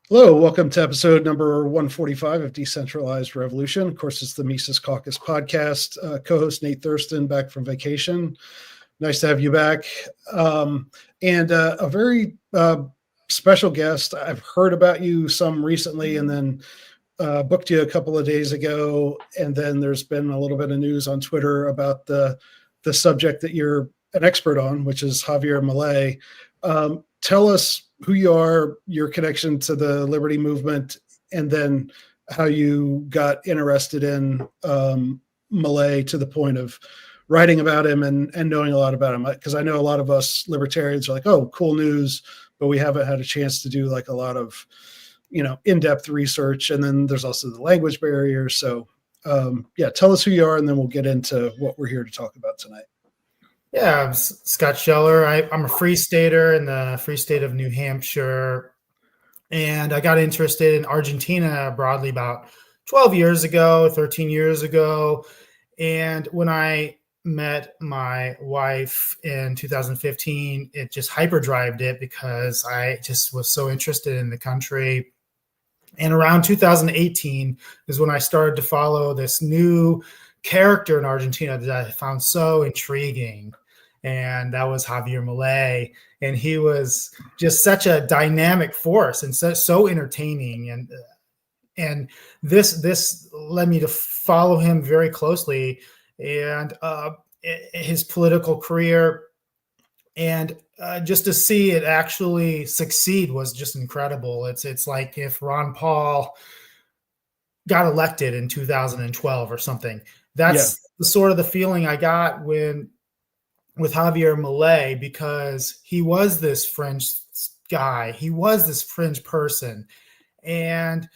Hello, welcome to episode number 145 of Decentralized Revolution. Of course, it's the Mises Caucus podcast. Co-host Nate Thurston back from vacation. Nice to have you back. And a very special guest. I've heard about you some recently and then booked you a couple of days ago. And then there's been a little bit of news on Twitter about the subject that you're an expert on, which is Javier Milei. Tell us who you are, your connection to the liberty movement, and then how you got interested in Milei to the point of writing about him and knowing a lot about him. Because I know a lot of us libertarians are like, oh, cool news, but we haven't had a chance to do like a lot of, in-depth research. And then there's also the language barrier. So tell us who you are, and then we'll get into what we're here to talk about tonight. Yeah, I'm Skot Sheller. I'm a free stater in the free state of New Hampshire. And I got interested in Argentina broadly about 12 years ago, 13 years ago. And when I met my wife in 2015, it just hyperdrived it because I just was so interested in the country. And around 2018 is when I started to follow this new character in Argentina that I found so intriguing, and that was Javier Milei. And he was just such a dynamic force and so entertaining, and this led me to follow him very closely, and his political career, and just to see it actually succeed was just incredible. It's like if Ron Paul got elected in 2012 or something. That's the sort of the feeling I got with Javier Milei, because he was this fringe guy. He was this fringe person. And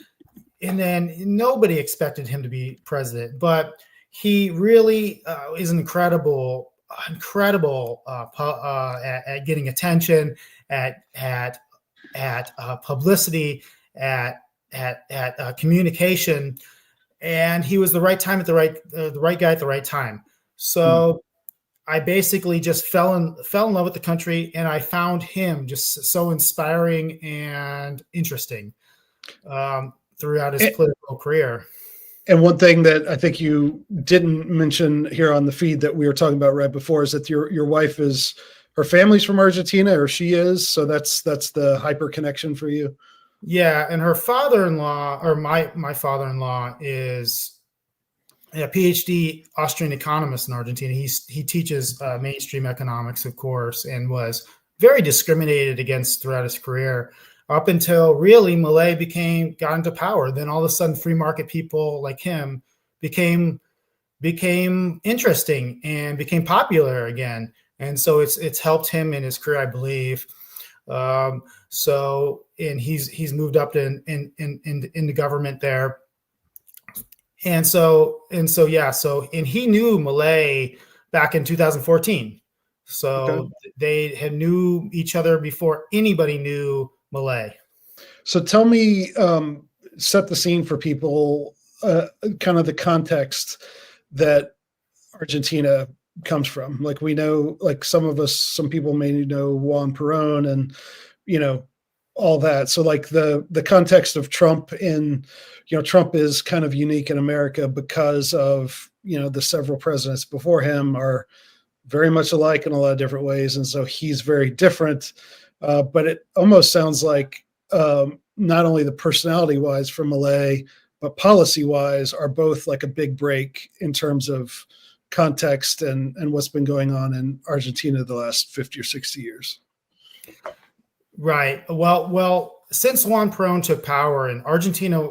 then nobody expected him to be president, but he really is incredible at getting attention, at publicity, at communication. And he was the right time at the right guy at the right time. So I basically just fell in love with the country, and I found him just so inspiring and interesting throughout his political career. And one thing that I think you didn't mention here on the feed that we were talking about right before is that your wife her family's from Argentina, or she is. So that's the hyper connection for you. Yeah, and her father-in-law, or my father-in-law, is a PhD Austrian economist in Argentina. He teaches mainstream economics, of course, and was very discriminated against throughout his career up until really Milei got into power. Then all of a sudden, free market people like him became interesting and became popular again. And so it's helped him in his career, I believe. And he's moved up in the government there. And he knew Milei back in 2014. So they had knew each other before anybody knew Milei. So tell me, set the scene for people, kind of the context that Argentina comes from. Like, we know, like some people may know Juan Perón and, all that. So like the context of Trump Trump is kind of unique in America because of, the several presidents before him are very much alike in a lot of different ways. And so he's very different. But it almost sounds like not only the personality wise from Milei, but policy wise are both like a big break in terms of context and what's been going on in Argentina the last 50 or 60 years. Right. Well, since Juan Perón took power in Argentina,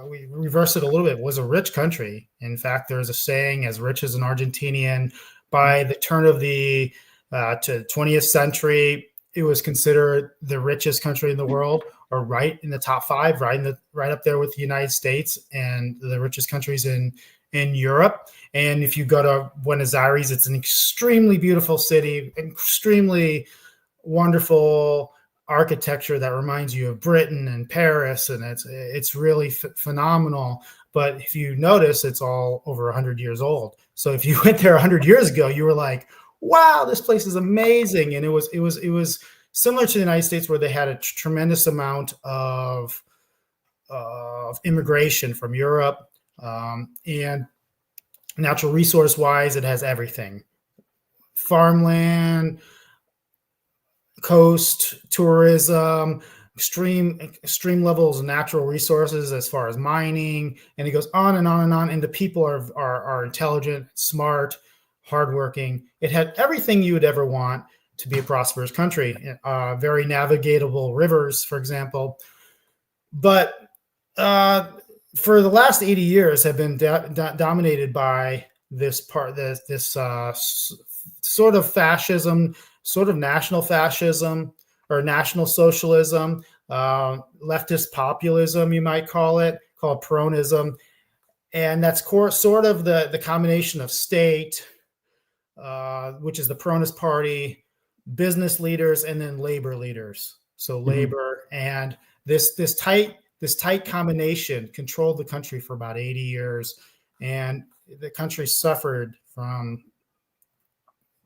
we reverse it a little bit, was a rich country. In fact, there's a saying, as rich as an Argentinian. By the turn of the 20th century, it was considered the richest country in the world, or right in the top five, right up there with the United States and the richest countries in Europe. And if you go to Buenos Aires, it's an extremely beautiful city, extremely wonderful architecture that reminds you of Britain and Paris, and it's really phenomenal. But if you notice, it's all over 100 years old. So if you went there 100 years ago, you were like, wow, this place is amazing. And it was similar to the United States, where they had a tremendous amount of immigration from Europe, and natural resource wise, it has everything: farmland, coast, tourism, extreme levels of natural resources as far as mining, and it goes on and on and on. And the people are intelligent, smart, hardworking. It had everything you would ever want to be a prosperous country. Very navigatable rivers, for example. But for the last 80 years have been dominated by this sort of fascism, sort of national fascism or national socialism, leftist populism, you might call it, called Peronism. And that's sort of the combination of state, which is the Peronist Party, business leaders, and then labor leaders. So labor and this tight combination controlled the country for about 80 years. And the country suffered from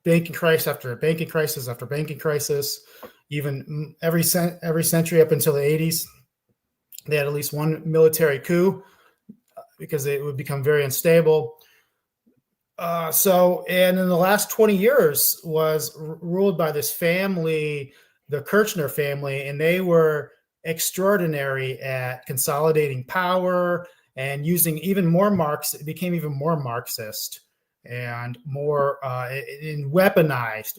banking crisis after banking crisis after banking crisis. Even every century up until the 80s, they had at least one military coup because it would become very unstable. And in the last 20 years was ruled by this family, the Kirchner family, and they were extraordinary at consolidating power and using even more it became even more Marxist and more weaponized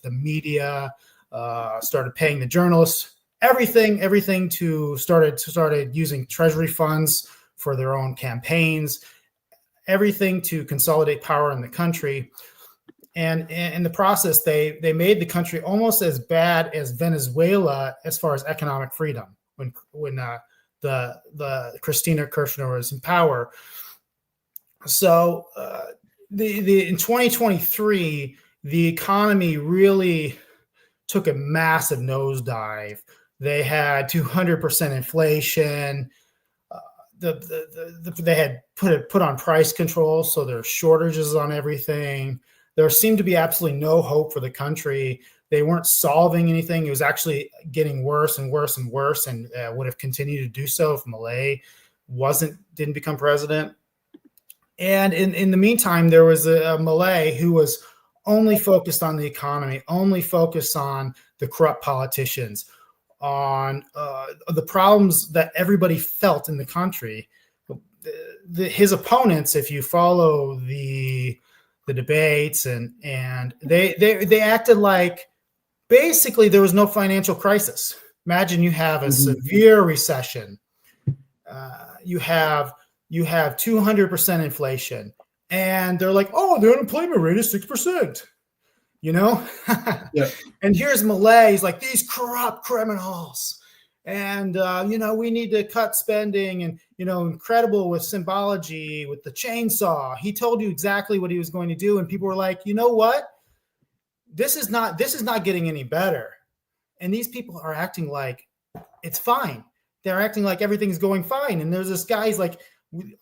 the media, started paying the journalists, everything started using treasury funds for their own campaigns, everything to consolidate power in the country. And in the process, they made the country almost as bad as Venezuela as far as economic freedom when the Cristina Kirchner was in power. So in 2023, the economy really took a massive nosedive. They had 200% inflation. They had put on price control, so there's shortages on everything. There seemed to be absolutely no hope for the country. They weren't solving anything. It was actually getting worse and worse and worse, and would have continued to do so if Milei didn't become president. And in the meantime, there was a Milei who was only focused on the economy, only focused on the corrupt politicians, on the problems that everybody felt in the country. His opponents, if you follow the debates, and they acted like basically there was no financial crisis. Imagine you have a severe recession. You have 200% inflation, and they're like, oh, the unemployment rate is 6%. Yeah. And here's Milei. He's like, these corrupt criminals. And, we need to cut spending, and, incredible with symbology, with the chainsaw. He told you exactly what he was going to do. And people were like, you know what? This is not getting any better. And these people are acting like it's fine. They're acting like everything's going fine. And there's this guy, he's like,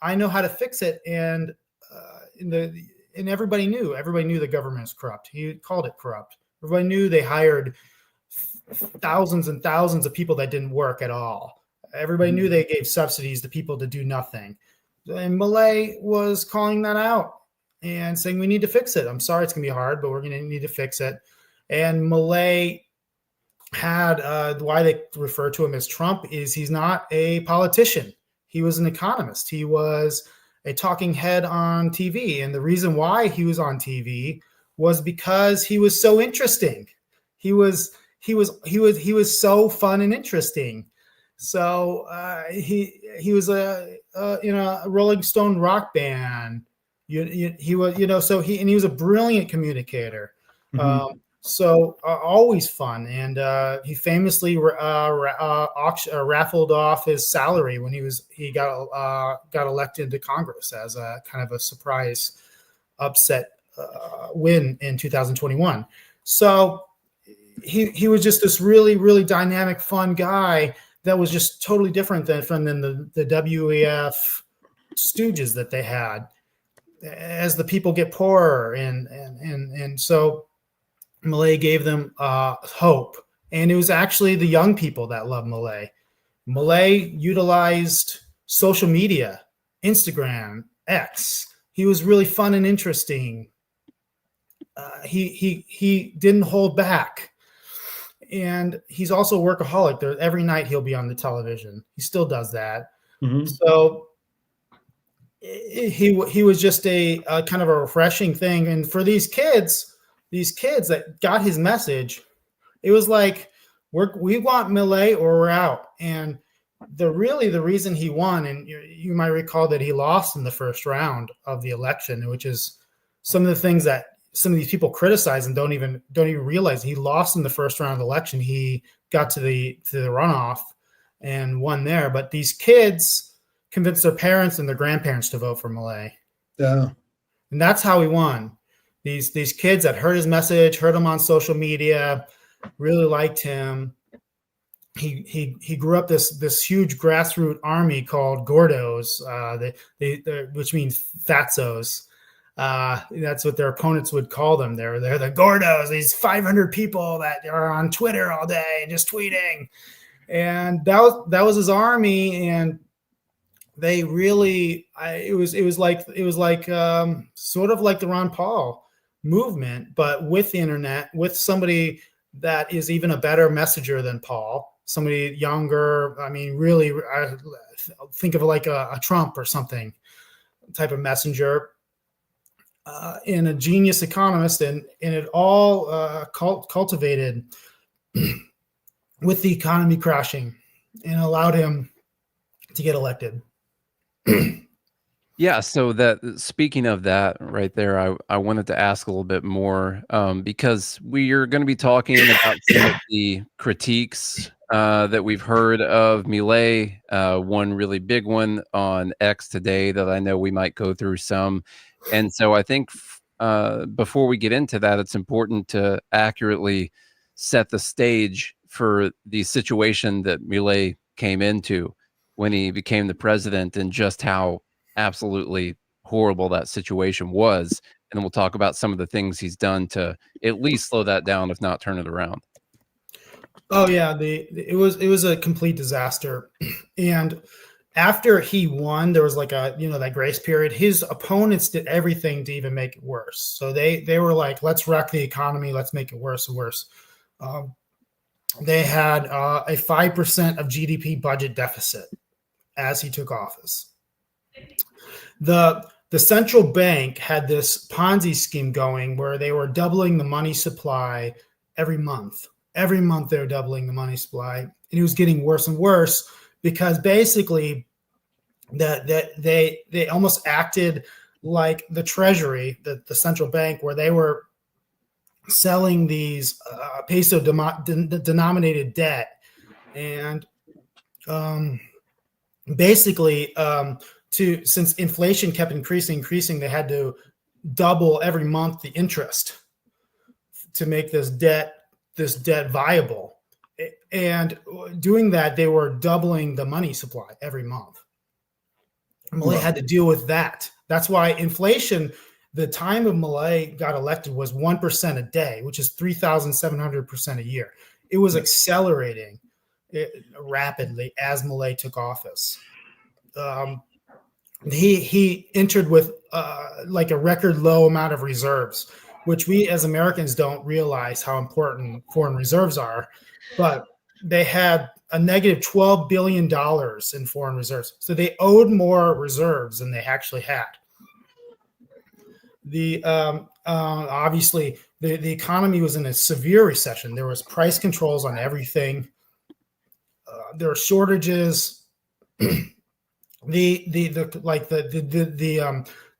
I know how to fix it. And, and everybody knew the government is corrupt. He called it corrupt. Everybody knew they hired thousands and thousands of people that didn't work at all. Everybody knew they gave subsidies to people to do nothing. And Milei was calling that out and saying, we need to fix it. I'm sorry, it's going to be hard, but we're going to need to fix it. And Milei had, why they refer to him as Trump is he's not a politician. He was an economist. He was a talking head on TV. And the reason why he was on TV was because he was so interesting. He was so fun and interesting. So he was a Rolling Stone rock band. He was, he was a brilliant communicator. Always fun. And he famously raffled off his salary when he got elected to Congress as a kind of a surprise upset win in 2021. So he was just this really, really dynamic, fun guy that was just totally different than the WEF stooges that they had as the people get poorer. And so Milei gave them hope. And it was actually the young people that loved Milei. Milei utilized social media, Instagram, X. He was really fun and interesting. He didn't hold back. And he's also a workaholic. Every night he'll be on the television. He still does that. Mm-hmm. So he was just a kind of a refreshing thing. And for these kids that got his message, it was like, we want Milei or we're out. And the reason he won, and you might recall that he lost in the first round of the election, which is some of the things that some of these people criticize and don't even realize. He lost in the first round of the election. He got to the runoff and won there. But these kids convinced their parents and their grandparents to vote for Milei. Yeah. And that's how he won. These kids that heard his message, heard him on social media, really liked him. He grew up this huge grassroots army called Gordos, which means fatzos. That's what their opponents would call them. They're the Gordos, these 500 people that are on Twitter all day just tweeting, and that was his army. And they really, it was like sort of like the Ron Paul movement, but with the internet, with somebody that is even a better messenger than Paul. Somebody younger, I mean, really, I think of it like a Trump or something type of messenger, and a genius economist, and it all cultivated with the economy crashing and allowed him to get elected. Yeah, so speaking of that right there, I wanted to ask a little bit more because we are going to be talking about some of the critiques that we've heard of Milei. One really big one on X today that I know we might go through some. And so I think before we get into that, it's important to accurately set the stage for the situation that Milei came into when he became the president, and just how absolutely horrible that situation was. And then we'll talk about some of the things he's done to at least slow that down, if not turn it around. Oh yeah, it was a complete disaster. And after he won, there was like that grace period. His opponents did everything to even make it worse. So they were like, let's wreck the economy, let's make it worse and worse. They had a 5% of GDP budget deficit as he took office. The central bank had this Ponzi scheme going where they were doubling the money supply every month. Every month they were doubling the money supply, and it was getting worse and worse because basically they almost acted like the Treasury, the central bank, where they were selling these peso denominated debt, and basically since inflation kept increasing, they had to double every month the interest to make this debt viable. And doing that, they were doubling the money supply every month. Milei had to deal with that. That's why inflation, the time of Milei got elected, was 1% a day, which is 3,700% a year. It was accelerating rapidly as Milei took office. He entered with like a record low amount of reserves, which we as Americans don't realize how important foreign reserves are. But they had a negative $12 billion in foreign reserves. So they owed more reserves than they actually had. Obviously, the economy was in a severe recession. There was price controls on everything. There were shortages. The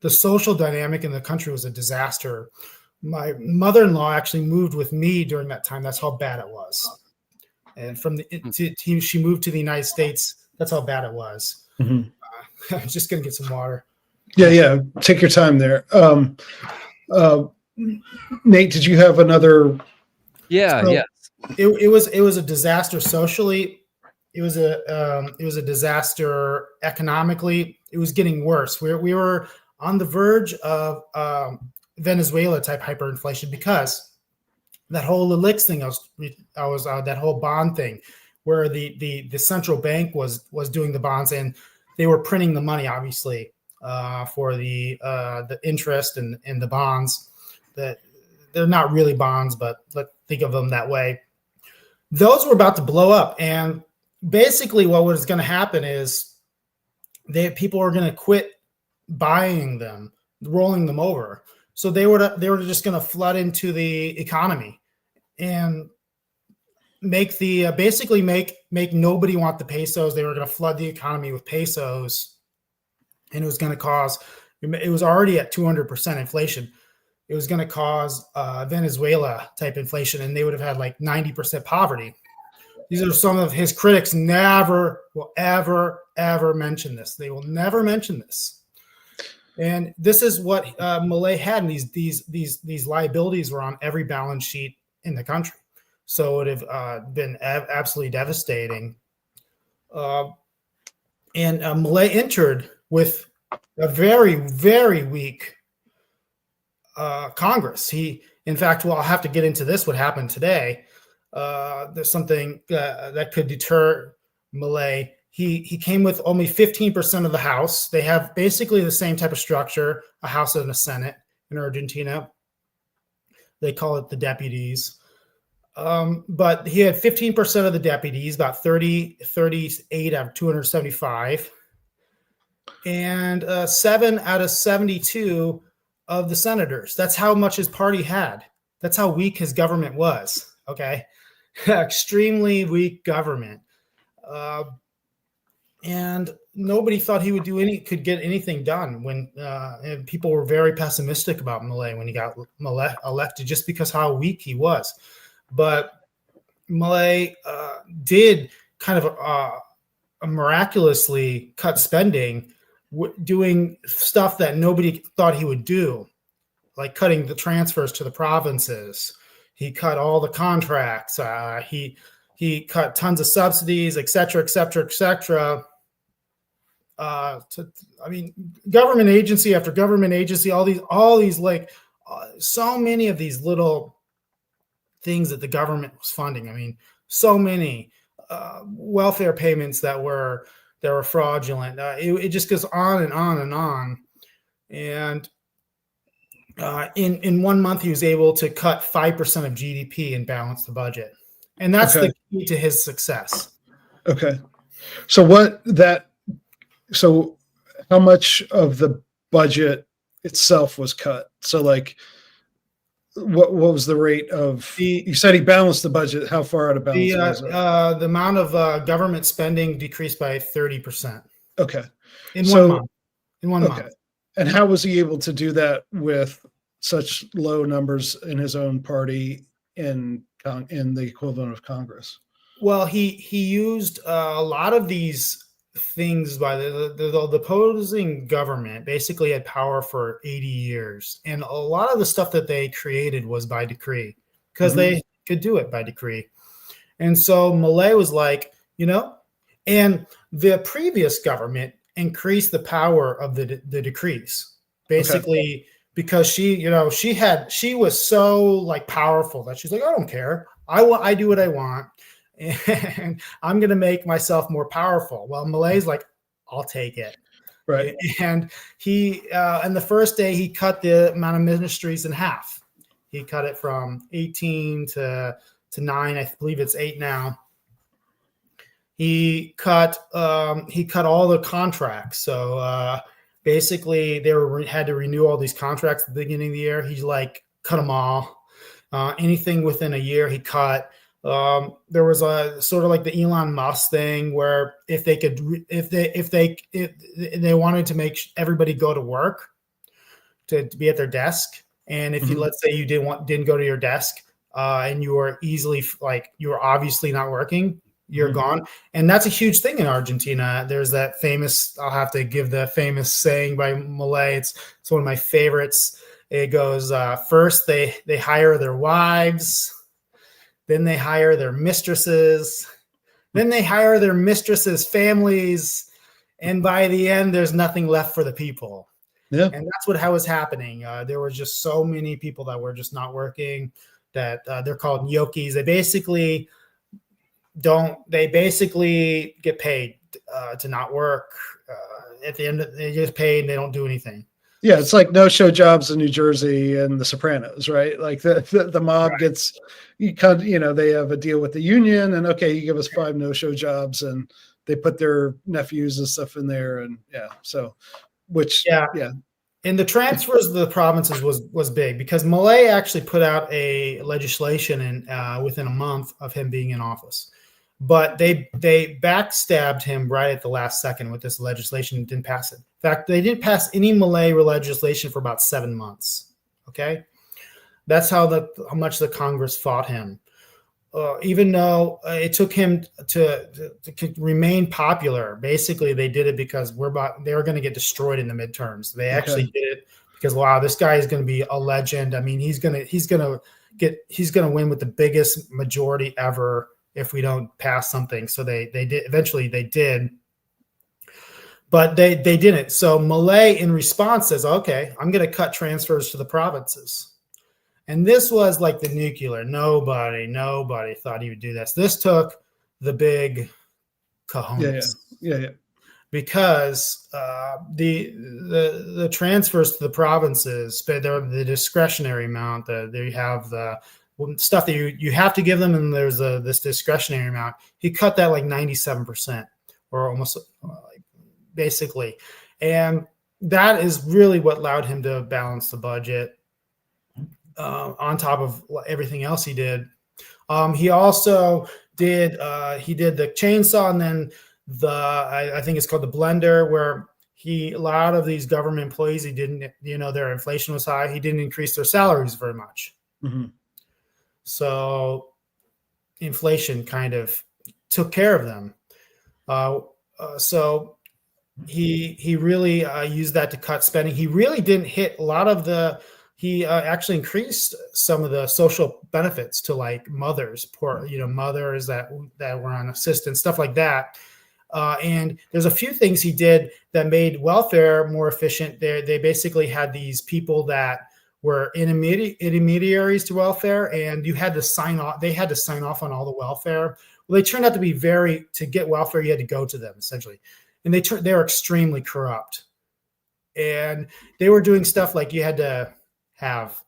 social dynamic in the country was a disaster. My mother-in-law actually moved with me during that time. That's how bad it was. And she moved to the United States. That's how bad it was. Mm-hmm. I'm just gonna get some water. Yeah. Take your time there. Nate, did you have another? Yeah. So yes. It was a disaster socially. It was a disaster economically. It was getting worse. We were on the verge of Venezuela type hyperinflation because that whole Elix thing, that whole bond thing, where the central bank was doing the bonds, and they were printing the money, obviously, for the interest and the bonds. That they're not really bonds, but let's think of them that way. Those were about to blow up, and basically, what was going to happen is people were going to quit buying them, rolling them over. So they were just going to flood into the economy and make basically make nobody want the pesos. They were going to flood the economy with pesos, and it was going to cause. It was already at 200% inflation. It was going to cause Venezuela type inflation, and they would have had like 90% poverty. These are some of his critics. Never will ever mention this. They will never mention this. And this is what Milei had. And these liabilities were on every balance sheet in the country. So it would have been absolutely devastating. And Milei entered with a very, very weak Congress. In fact, I'll have to get into this, what happened today. There's something that could deter Milei. He came with only 15% of the House. They have basically the same type of structure, a House and a Senate in Argentina. They call it the deputies. But he had 15% of the deputies, about 38 out of 275. And 7 out of 72 of the senators. That's how much his party had. That's how weak his government was. Okay. Extremely weak government. And nobody thought he would could get anything done when and people were very pessimistic about Milei when he got elected, just because how weak he was. But Milei did kind of miraculously cut spending, doing stuff that nobody thought he would do, like cutting the transfers to the provinces. He cut all the contracts. He cut tons of subsidies, et cetera, et cetera, et cetera. Government agency after government agency, all these so many of these little things that the government was funding. I mean, so many welfare payments that were fraudulent. It just goes on and on and on. And in 1 month, he was able to cut 5% of GDP and balance the budget. And that's the key to his success. Okay. So how much of the budget itself was cut? So like, what was the rate of, you said he balanced the budget. How far out of balance was it? The amount of government spending decreased by 30%. Okay. In 1 month. In 1 month. And how was he able to do that with such low numbers in his own party in the equivalent of Congress? Well, he used a lot of these things by the opposing government. Basically had power for 80 years, and a lot of the stuff that they created was by decree, because they could do it by decree. And so Milei was like, and the previous government increased the power of the decrees, basically. Because she was so like powerful that she's like, I don't care. I do what I want, and I'm going to make myself more powerful. Well, Milei's like, I'll take it. Right. And he, and the first day he cut the amount of ministries in half. He cut it from 18 to 9. I believe it's 8 now. He cut all the contracts. So, basically, they had to renew all these contracts at the beginning of the year. He cut them all. Anything within a year, he cut. There was a sort of like the Elon Musk thing, where if they wanted to make everybody go to work, to be at their desk, and if you, let's say you didn't go to your desk, and you were you were obviously not working, you're gone. And that's a huge thing in Argentina. There's that famous, I'll have to give the famous saying by Milei. It's one of my favorites. It goes, first they hire their wives, then they hire their mistresses, then they hire their mistresses' families, and by the end, there's nothing left for the people. Yeah. And that's how was happening. There were just so many people that were just not working, that they're called yokis. They basically they basically get paid to not work. At the end, they just paid and they don't do anything. Yeah, it's like no-show jobs in New Jersey and The Sopranos, right? Like the mob Right. gets, they have a deal with the union, and okay, you give us 5 no-show jobs, and they put their nephews and stuff in there, and And the transfers of the provinces was big because Milei actually put out a legislation within a month of him being in office. But they backstabbed him right at the last second with this legislation and didn't pass it. In fact, they didn't pass any Milei legislation for about 7 months. Okay, that's how much the Congress fought him. Even though it took him to remain popular, basically they did it because they were going to get destroyed in the midterms. They actually did it because wow, this guy is going to be a legend. I mean, he's going to win with the biggest majority ever if we don't pass something. So they did. Eventually they did, but they didn't. So Milei in response says, okay, I'm going to cut transfers to the provinces. And this was like the nuclear. Nobody thought he would do this. This took the big cojones. Yeah. Because the transfers to the provinces, the discretionary amount, they have the stuff that you have to give them, and there's this discretionary amount. He cut that like 97%, or almost basically, and that is really what allowed him to balance the budget. On top of everything else he did, he also did the chainsaw, and then I think it's called the blender, where a lot of these government employees, he didn't, their inflation was high. He didn't increase their salaries very much. Mm-hmm. So inflation kind of took care of them. So he really used that to cut spending. He really didn't hit a lot of he actually increased some of the social benefits to like mothers, mothers that were on assistance, stuff like that. And there's a few things he did that made welfare more efficient. They basically had these people that were intermediaries to welfare, and you had to sign off. They had to sign off on all the welfare. Well, they turned out to be to get welfare, you had to go to them essentially, and they were extremely corrupt. And they were doing stuff like you had to have,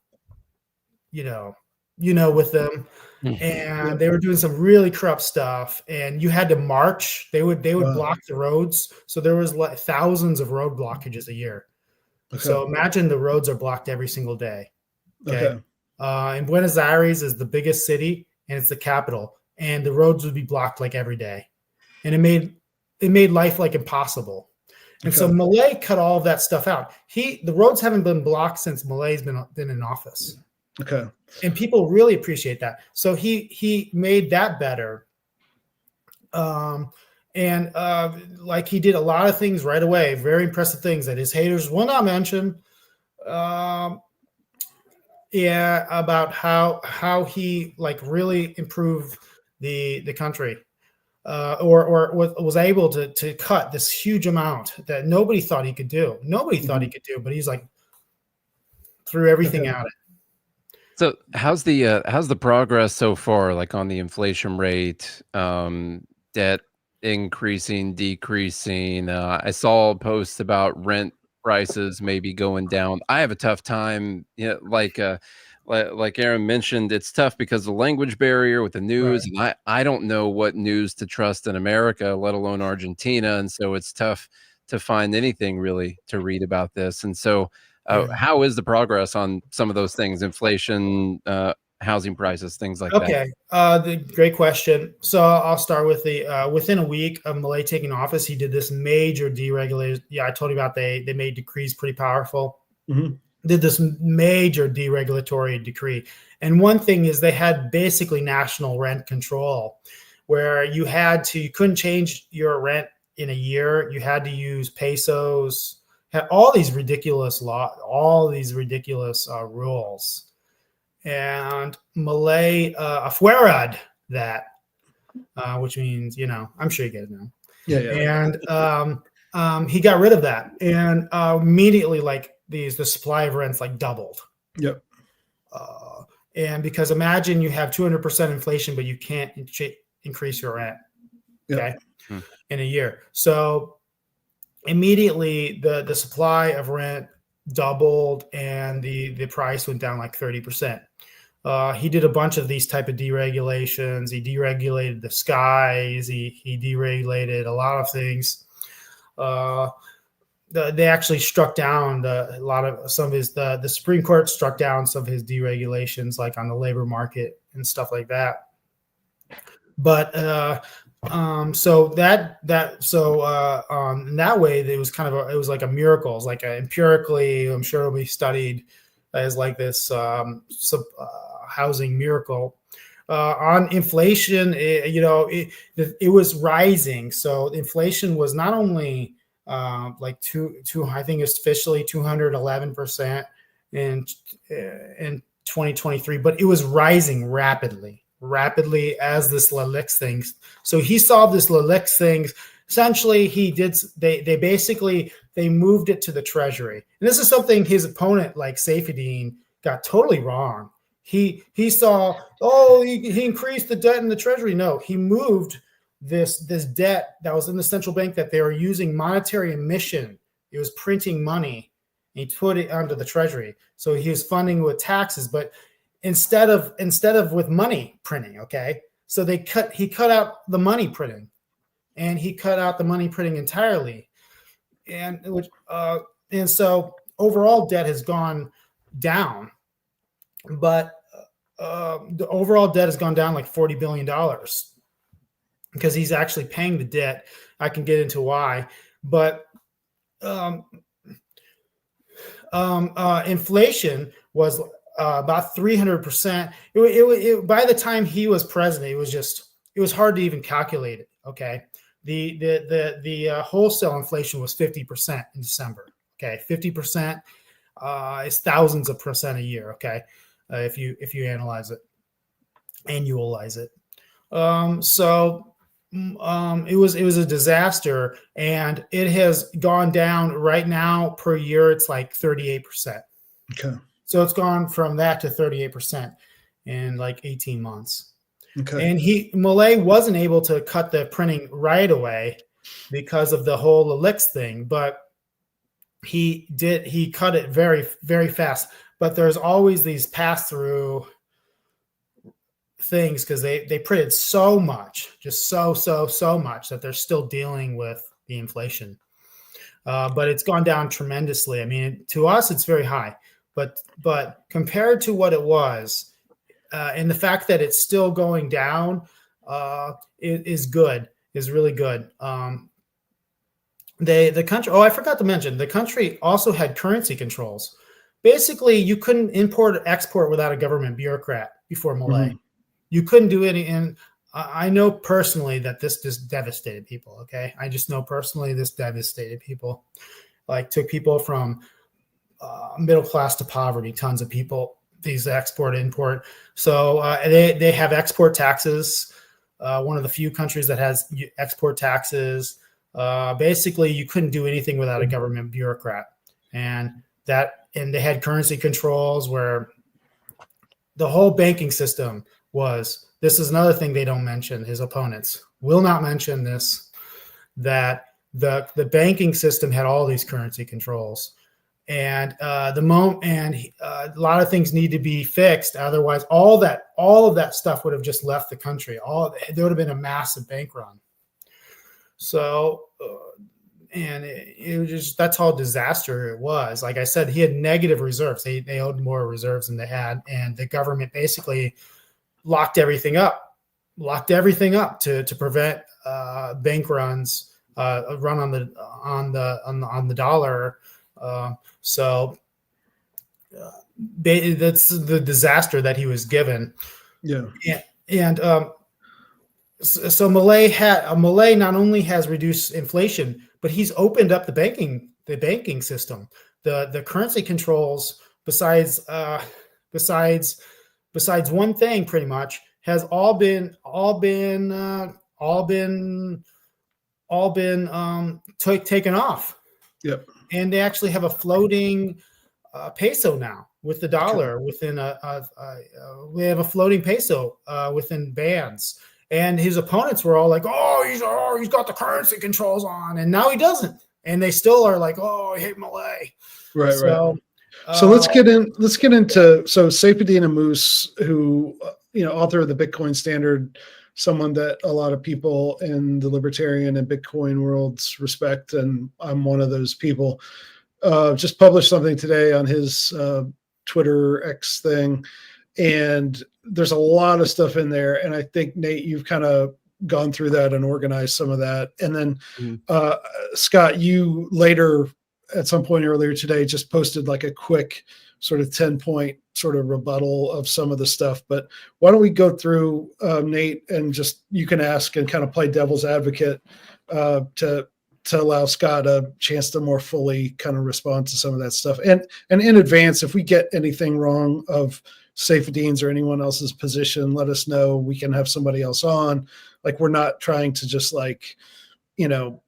with them. And they were doing some really corrupt stuff, and you had to march. They would block the roads. So there was like thousands of road blockages a year. Okay. So imagine the roads are blocked every single day. Okay. And Buenos Aires is the biggest city, and it's the capital, and the roads would be blocked like every day. And it made life like impossible. And so Milei cut all of that stuff out. The roads haven't been blocked since Milei's been in office. Okay. And people really appreciate that. So he made that better. Like he did a lot of things right away, very impressive things that his haters will not mention. About how he like really improved the country. Or was able to cut this huge amount that nobody thought he could do. Nobody thought he could do, but he's like threw everything at it. So how's the progress so far, like on the inflation rate, debt increasing, decreasing? I saw posts about rent prices maybe going down. I have a tough time, like Aaron mentioned, it's tough because of the language barrier with the news. Right. And I don't know what news to trust in America, let alone Argentina. And so it's tough to find anything really to read about this. And so how is the progress on some of those things? Inflation, housing prices, things like that. Okay. Great question. So I'll start with within a week of Milei taking office, he did this major deregulation. Yeah, I told you about they made decrees pretty powerful. Mm-hmm. Did this major deregulatory decree. And one thing is they had basically national rent control, where you couldn't change your rent in a year. You had to use pesos, had all these ridiculous rules. And Milei afuera'd that, which means, I'm sure you guys know. Yeah. And he got rid of that. And immediately, like, the supply of rents like doubled. Yep. And because imagine you have 200% inflation, but you can't increase your rent. Yep. Okay. In a year. So immediately the supply of rent doubled and the price went down like 30%. He did a bunch of these type of deregulations. He deregulated the skies. He deregulated a lot of things. They actually struck down the Supreme Court struck down some of his deregulations, like on the labor market and stuff like that. But in that way, it was it was like a miracle. It was like empirically, I'm sure it'll be studied as like this housing miracle. On inflation, it was rising. So inflation was not only I think it's officially 211% in 2023, but it was rising rapidly as this LELIX thing. So he solved this LELIX thing. Essentially, they moved it to the Treasury. And this is something his opponent, like Saifedean, got totally wrong. He saw, he increased the debt in the Treasury. No, he moved this debt that was in the central bank that they were using monetary emission. It was printing money. And he put it onto the Treasury. So he was funding with taxes, but instead of with money printing, okay? So he cut out the money printing, and he cut out the money printing entirely. And so overall debt has gone down, but the overall debt has gone down like $40 billion because he's actually paying the debt. I can get into why, but inflation was about 300%. By the time he was president, it was hard to even calculate it. Okay, the wholesale inflation was 50% in December. Okay, 50% is thousands of percent a year. Okay, if you annualize it. It was a disaster, and it has gone down right now per year. It's like 38%. Okay. So it's gone from that to 38% in like 18 months. Okay. And Milei wasn't able to cut the printing right away because of the whole LELIX thing, but he cut it very, very fast. But there's always these pass-through things because they printed so much, just so much, that they're still dealing with the inflation. But it's gone down tremendously. I mean, to us, it's very high. But compared to what it was, and the fact that it's still going down is really good. The country, I forgot to mention, the country also had currency controls. Basically, you couldn't import or export without a government bureaucrat before Milei. Mm-hmm. You couldn't do any. And I know personally that this just devastated people. Okay, I just know personally this devastated people. Like, took people from middle class to poverty. Tons of people. These export import. So they have export taxes. One of the few countries that has export taxes. Basically, you couldn't do anything without a government bureaucrat, and they had currency controls where the whole banking system was. This is another thing they don't mention. His opponents will not mention this, that the banking system had all these currency controls, and a lot of things need to be fixed. Otherwise, all of that stuff would have just left the country. There would have been a massive bank run. So, and it was just, that's how disaster it was. Like I said, he had negative reserves. They owed more reserves than they had, and the government basically locked everything up to prevent bank runs, run on the dollar. So that's the disaster that he was given. Yeah, and so Milei not only has reduced inflation, but he's opened up the banking system. The currency controls, besides one thing, pretty much has all been taken off. Yep. And they actually have a floating peso now with the dollar. Okay. We have a floating peso within bands. And his opponents were all like, he's got the currency controls on, and now he doesn't. And they still are like, I hate Milei. Right. So, so let's get into Saifedean Ammous, who author of the Bitcoin Standard, someone that a lot of people in the libertarian and Bitcoin worlds respect, and I'm one of those people. Just published something today on his Twitter X thing, and there's a lot of stuff in there. And I think, Nate, you've kind of gone through that and organized some of that. And then Scott, you later at some point earlier today just posted like a quick sort of 10-point sort of rebuttal of some of the stuff. But why don't we go through, Nate, and just you can ask and kind of play devil's advocate to allow Scott a chance to more fully kind of respond to some of that stuff. And in advance, if we get anything wrong of Saifedean's or anyone else's position, let us know. We can have somebody else on. Like, we're not trying to just like, we're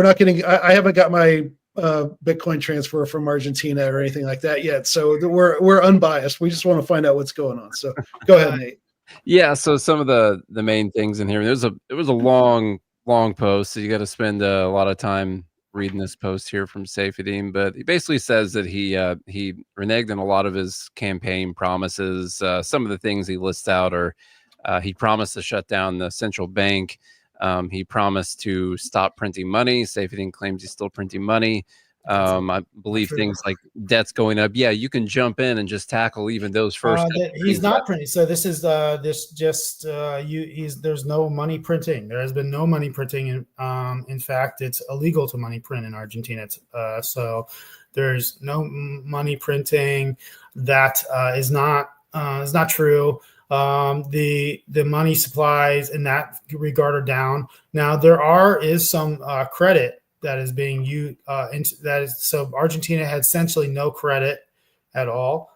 not getting, I haven't got my Bitcoin transfer from Argentina or anything like that yet. So we're unbiased. We just want to find out what's going on. So go ahead, Nate. Yeah. So some of the main things in here, it was a long post. So you got to spend a lot of time reading this post here from Saifedean, but he basically says that he reneged on a lot of his campaign promises. Some of the things he lists out are he promised to shut down the central bank. He promised to stop printing money. Saifedean claims he's still printing money. I believe things like debt's going up. Yeah, you can jump in and just tackle even those first. He's not printing. So this is there's no money printing. There has been no money printing. In fact, it's illegal to money print in Argentina. So there's no money printing. That is not true. The money supplies in that regard are down. Now there is some credit that is being used. So Argentina had essentially no credit at all,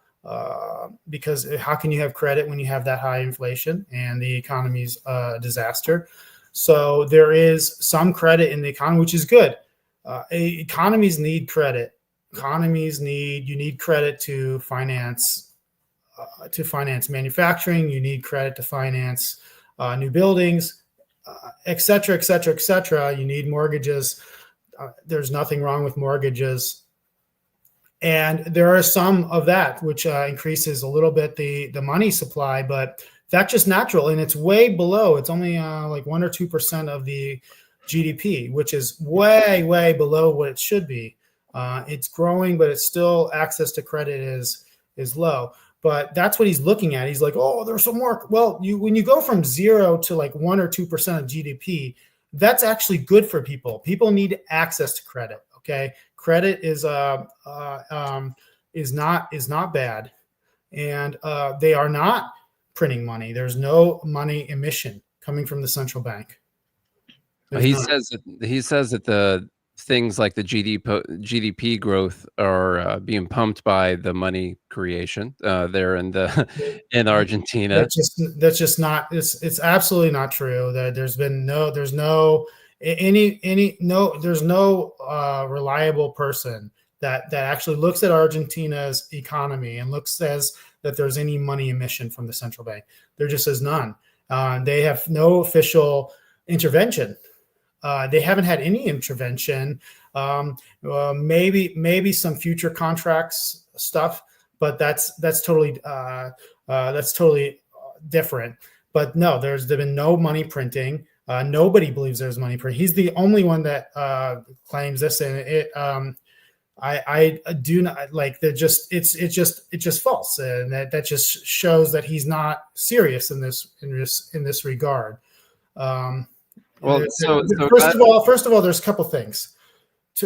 because how can you have credit when you have that high inflation and the economy's a disaster? So there is some credit in the economy, which is good. Economies need credit. You need credit to finance manufacturing. You need credit to finance new buildings, et cetera, et cetera, et cetera. You need mortgages. There's nothing wrong with mortgages. And there are some of that, which increases a little bit the money supply, but that's just natural. And it's way below. It's only like 1 or 2% of the GDP, which is way, way below what it should be. It's growing, but it's still, access to credit is low. But that's what he's looking at. He's like, there's some more. Well, when you go from 0 to like 1 or 2% of GDP, that's actually good for people. People need access to credit. Okay, credit is not bad, and they are not printing money. There's no money emission coming from the central bank. He says that the things like the GDP growth are being pumped by the money creation there in Argentina. That's just not. It's absolutely not true. That there's no reliable person that actually looks at Argentina's economy and says that there's any money emission from the central bank. There just is none. They have no official intervention. They haven't had any intervention. Maybe some future contracts stuff, but that's totally different. But no, there's been no money printing. Nobody believes there's money printing. He's the only one that claims this, and I do not like. It's just false, and that just shows that he's not serious in this regard. Well, first of all, there's a couple things.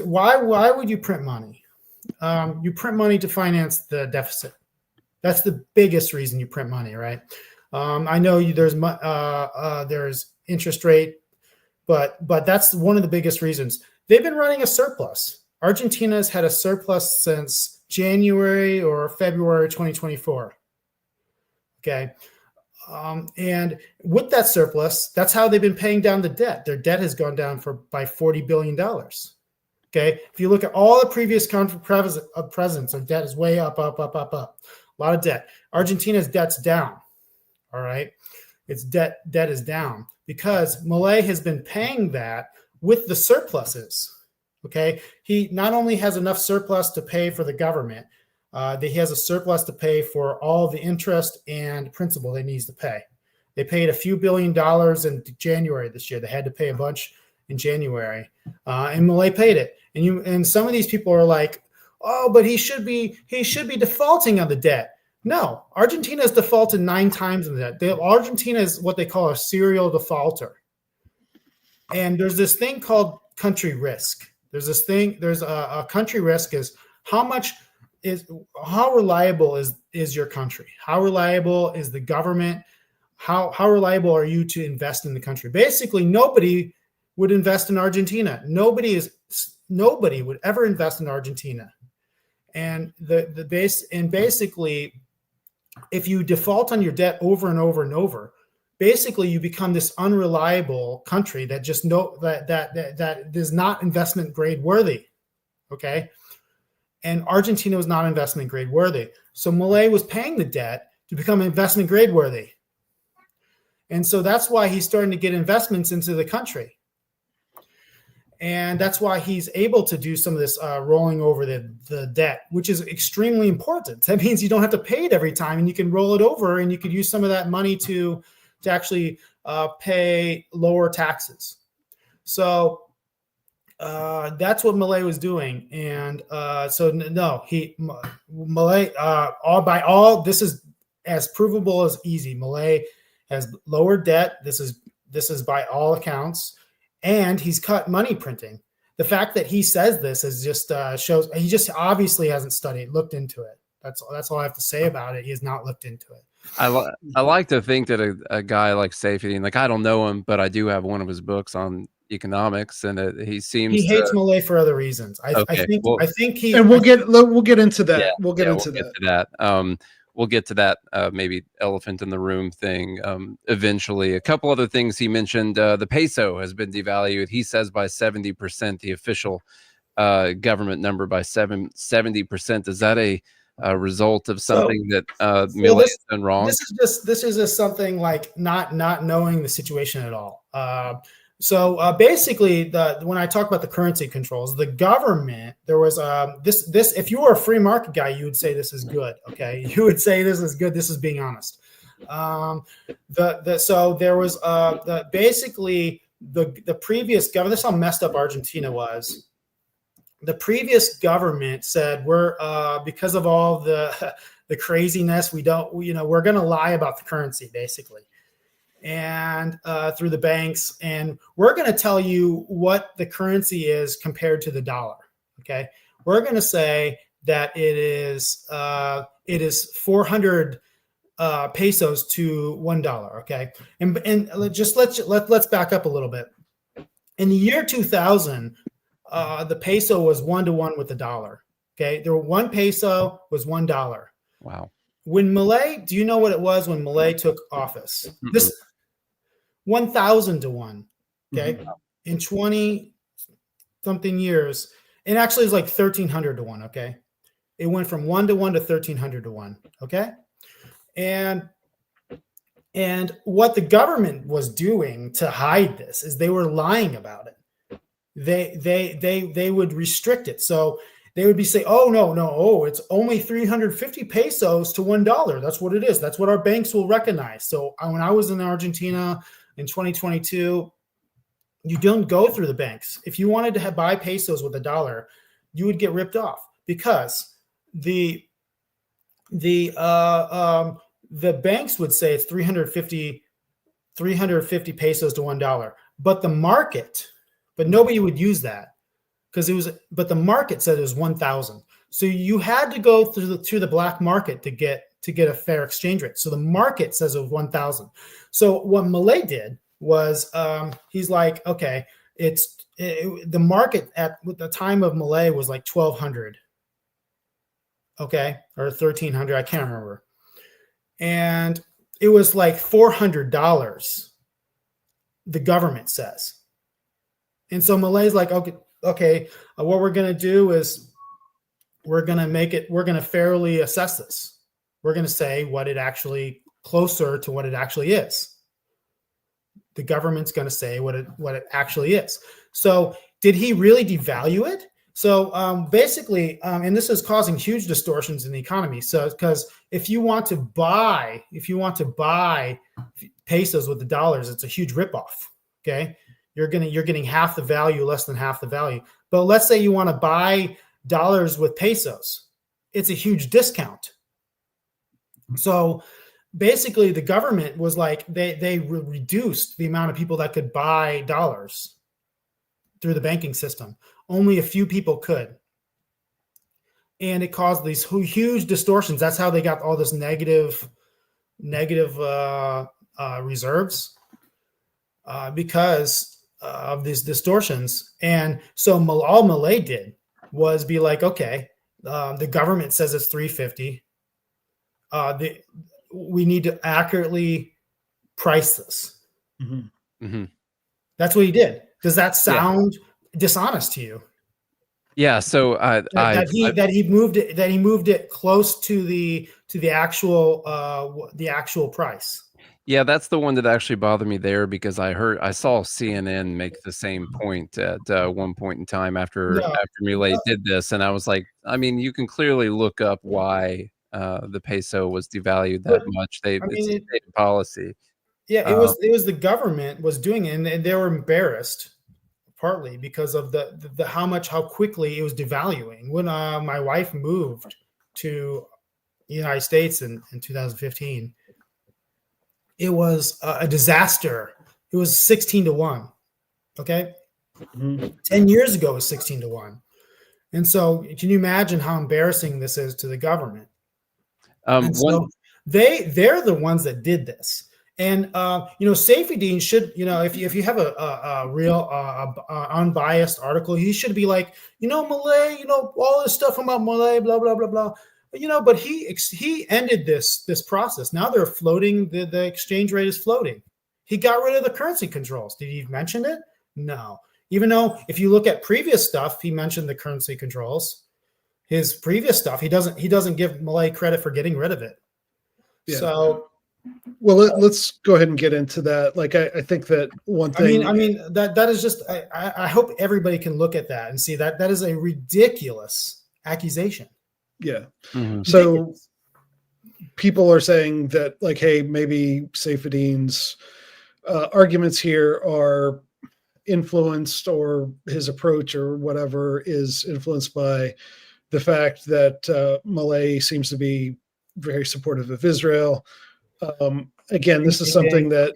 Why would you print money? You print money to finance the deficit. That's the biggest reason you print money, right? I know there's interest rate, but that's one of the biggest reasons. They've been running a surplus. Argentina's had a surplus since January or February 2024. Okay. And with that surplus, that's how they've been paying down the debt. Their debt has gone down by $40 billion. Okay. If you look at all the previous presidents, their debt is way up. A lot of debt. Argentina's debt's down. All right. its debt is down because Milei has been paying that with the surpluses. Okay, he not only has enough surplus to pay for the government, he has a surplus to pay for all the interest and principal they needs to pay. They paid a few $1 billion in January this year. They had to pay a bunch in January, and Milei paid it. And some of these people are like, oh, but he should be defaulting on the debt. No, Argentina has defaulted 9 times in the debt. Argentina is what they call a serial defaulter. And there's this thing called country risk. There's a country risk is how reliable is your country? How reliable is the government? How reliable are you to invest in the country? Basically, nobody would invest in Argentina. Nobody would ever invest in Argentina. And basically, if you default on your debt over and over and over, basically you become this unreliable country that just that is not investment grade worthy. Okay. And Argentina was not investment grade worthy. So Milei was paying the debt to become investment grade worthy. And so that's why he's starting to get investments into the country. And that's why he's able to do some of this rolling over the debt, which is extremely important. That means you don't have to pay it every time, and you can roll it over, and you could use some of that money to actually pay lower taxes. So that's what Milei was doing. And Milei, this is as provable as easy. Milei has lower debt. This is by all accounts. And he's cut money printing. The fact that he says this is just shows he just obviously hasn't looked into it. That's all I have to say about it. He has not looked into it. I like to think that a guy like Safety, like I don't know him, but I do have one of his books on economics, and he hates Milei for other reasons. I think he. And we'll get into that. Yeah, we'll get into that. We'll get to that maybe elephant in the room thing eventually. A couple other things he mentioned. The peso has been devalued, he says, by 70%, the official government number by 70%. Is that a result of something that Milei has done wrong? This is just something like not knowing the situation at all. So basically, when I talk about the currency controls, the government, there was this. If you were a free market guy, you would say this is good. Okay, you would say this is good. This is being honest. So there was basically the previous government. This is how messed up Argentina was. The previous government said we're because of all the craziness, we're going to lie about the currency basically. And through the banks, and we're going to tell you what the currency is compared to the dollar. Okay, we're going to say that it is 400 pesos to $1. Okay, and just let's back up a little bit. In the year 2000, the peso was 1-to-1 with the dollar. Okay, there were 1 peso was $1. Wow. When Milei, do you know what it was when Milei took office? Mm-hmm. This 1,000 to 1. Okay, mm-hmm. In 20 something years, it actually is like 1,300 to 1. Okay, it went from 1-to-1 to 1,300 to 1. Okay, and what the government was doing to hide this is they were lying about it. They would restrict it. So they would be saying, oh, it's only 350 pesos to $1. That's what it is. That's what our banks will recognize. So when I was in Argentina in 2022, you don't go through the banks. If you wanted to buy pesos with $1, you would get ripped off because the banks would say it's 350 pesos to $1, but nobody would use that but the market said it was 1,000. So you had to go through the black market to get a fair exchange rate. So the market says it was 1,000. So what Milei did was he's like, okay, the market at the time of Milei was like 1,200. Okay, or 1,300, I can't remember. And it was like $400, the government says. And so Milei's like, okay, what we're going to do is we're going to fairly assess this. We're going to say what it actually closer to what it actually is. The government's going to say what it actually is. So did he really devalue it? So basically, and this is causing huge distortions in the economy. So because if you want to buy pesos with the dollars, it's a huge ripoff. Okay, you're getting half the value, less than half the value. But let's say you want to buy dollars with pesos, it's a huge discount. So basically, the government was like they reduced the amount of people that could buy dollars through the banking system. Only a few people could. And it caused these huge distortions. That's how they got all this negative reserves because of these distortions. And so all Milei did was be like, okay, the government says it's 350. We need to accurately price this. Mm-hmm. Mm-hmm. That's what he did. Does that sound dishonest to you? Yeah. So that he moved it close to the actual price. Yeah, that's the one that actually bothered me there because I saw CNN make the same point at one point in time after Milei did this, and I was like, I mean, you can clearly look up why the peso was devalued that much. It's a state policy. Yeah, it was the government was doing it, and they were embarrassed partly because of the how quickly it was devaluing. When my wife moved to the United States in 2015, it was a disaster. It was 16-1. Okay. Mm-hmm. 10 years ago it was 16-1. And so can you imagine how embarrassing this is to the government? So they're the ones that did this. And, Safety should, if you have a real unbiased article, he should be like, Milei, all this stuff about Milei, blah, blah, blah, blah. But he ended this process. Now they're floating. The exchange rate is floating. He got rid of the currency controls. Did he mention it? No. Even though if you look at previous stuff, he mentioned the currency controls. His previous stuff, he doesn't give Milei credit for getting rid of it. Yeah. So, well, let's go ahead and get into that. Like, I think that one thing. I mean that is just. I hope everybody can look at that and see that is a ridiculous accusation. Yeah. Mm-hmm. So people are saying that, like, hey, maybe Saifedean's arguments here are influenced, or his approach or whatever is influenced by the fact that Milei seems to be very supportive of Israel. Again, this is something that,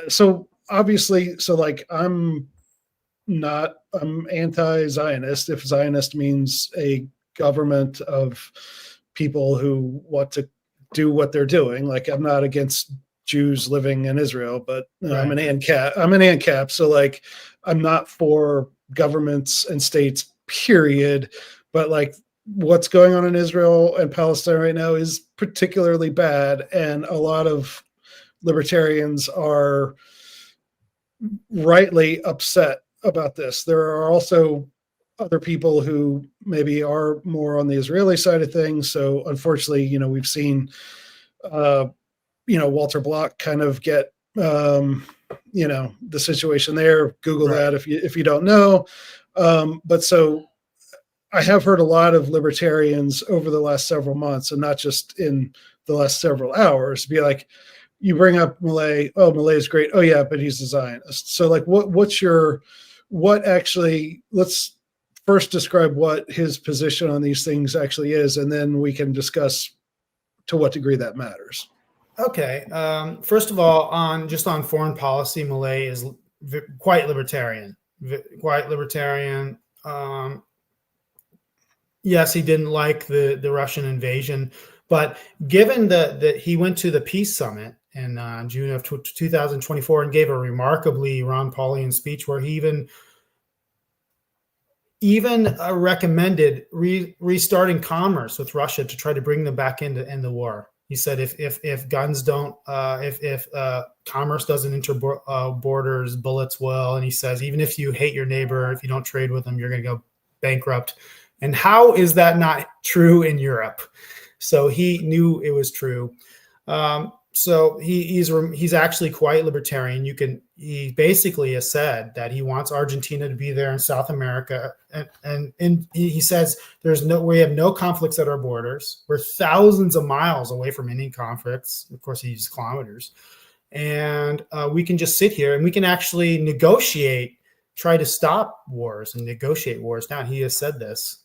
so obviously, so like I'm anti-Zionist. If Zionist means a government of people who want to do what they're doing, like I'm not against Jews living in Israel, but right. I'm an ANCAP. So like, I'm not for governments and states, period. But like what's going on in Israel and Palestine right now is particularly bad. And a lot of libertarians are rightly upset about this. There are also other people who maybe are more on the Israeli side of things. So unfortunately, we've seen, Walter Block kind of get, the situation there. Google right. that if you don't know. But so I have heard a lot of libertarians over the last several months, and not just in the last several hours, be like, you bring up Milei. Oh, Milei is great. Oh yeah, but he's a Zionist. So like, let's first describe what his position on these things actually is, and then we can discuss to what degree that matters. Okay. First of all, on foreign policy, Milei is quite libertarian. Yes, he didn't like the Russian invasion, but given that he went to the peace summit in June of 2024 and gave a remarkably Ron Paulian speech where he even recommended restarting commerce with Russia to try to bring them back into the war. He said if guns don't, if commerce doesn't enter borders, bullets will. And he says even if you hate your neighbor, if you don't trade with them, you're going to go bankrupt. And how is that not true in Europe? So he knew it was true. So he's actually quite libertarian. He basically has said that he wants Argentina to be there in South America, and he says we have no conflicts at our borders. We're thousands of miles away from any conflicts. Of course, he uses kilometers, and we can just sit here and we can actually negotiate, try to stop wars and negotiate wars down. He has said this.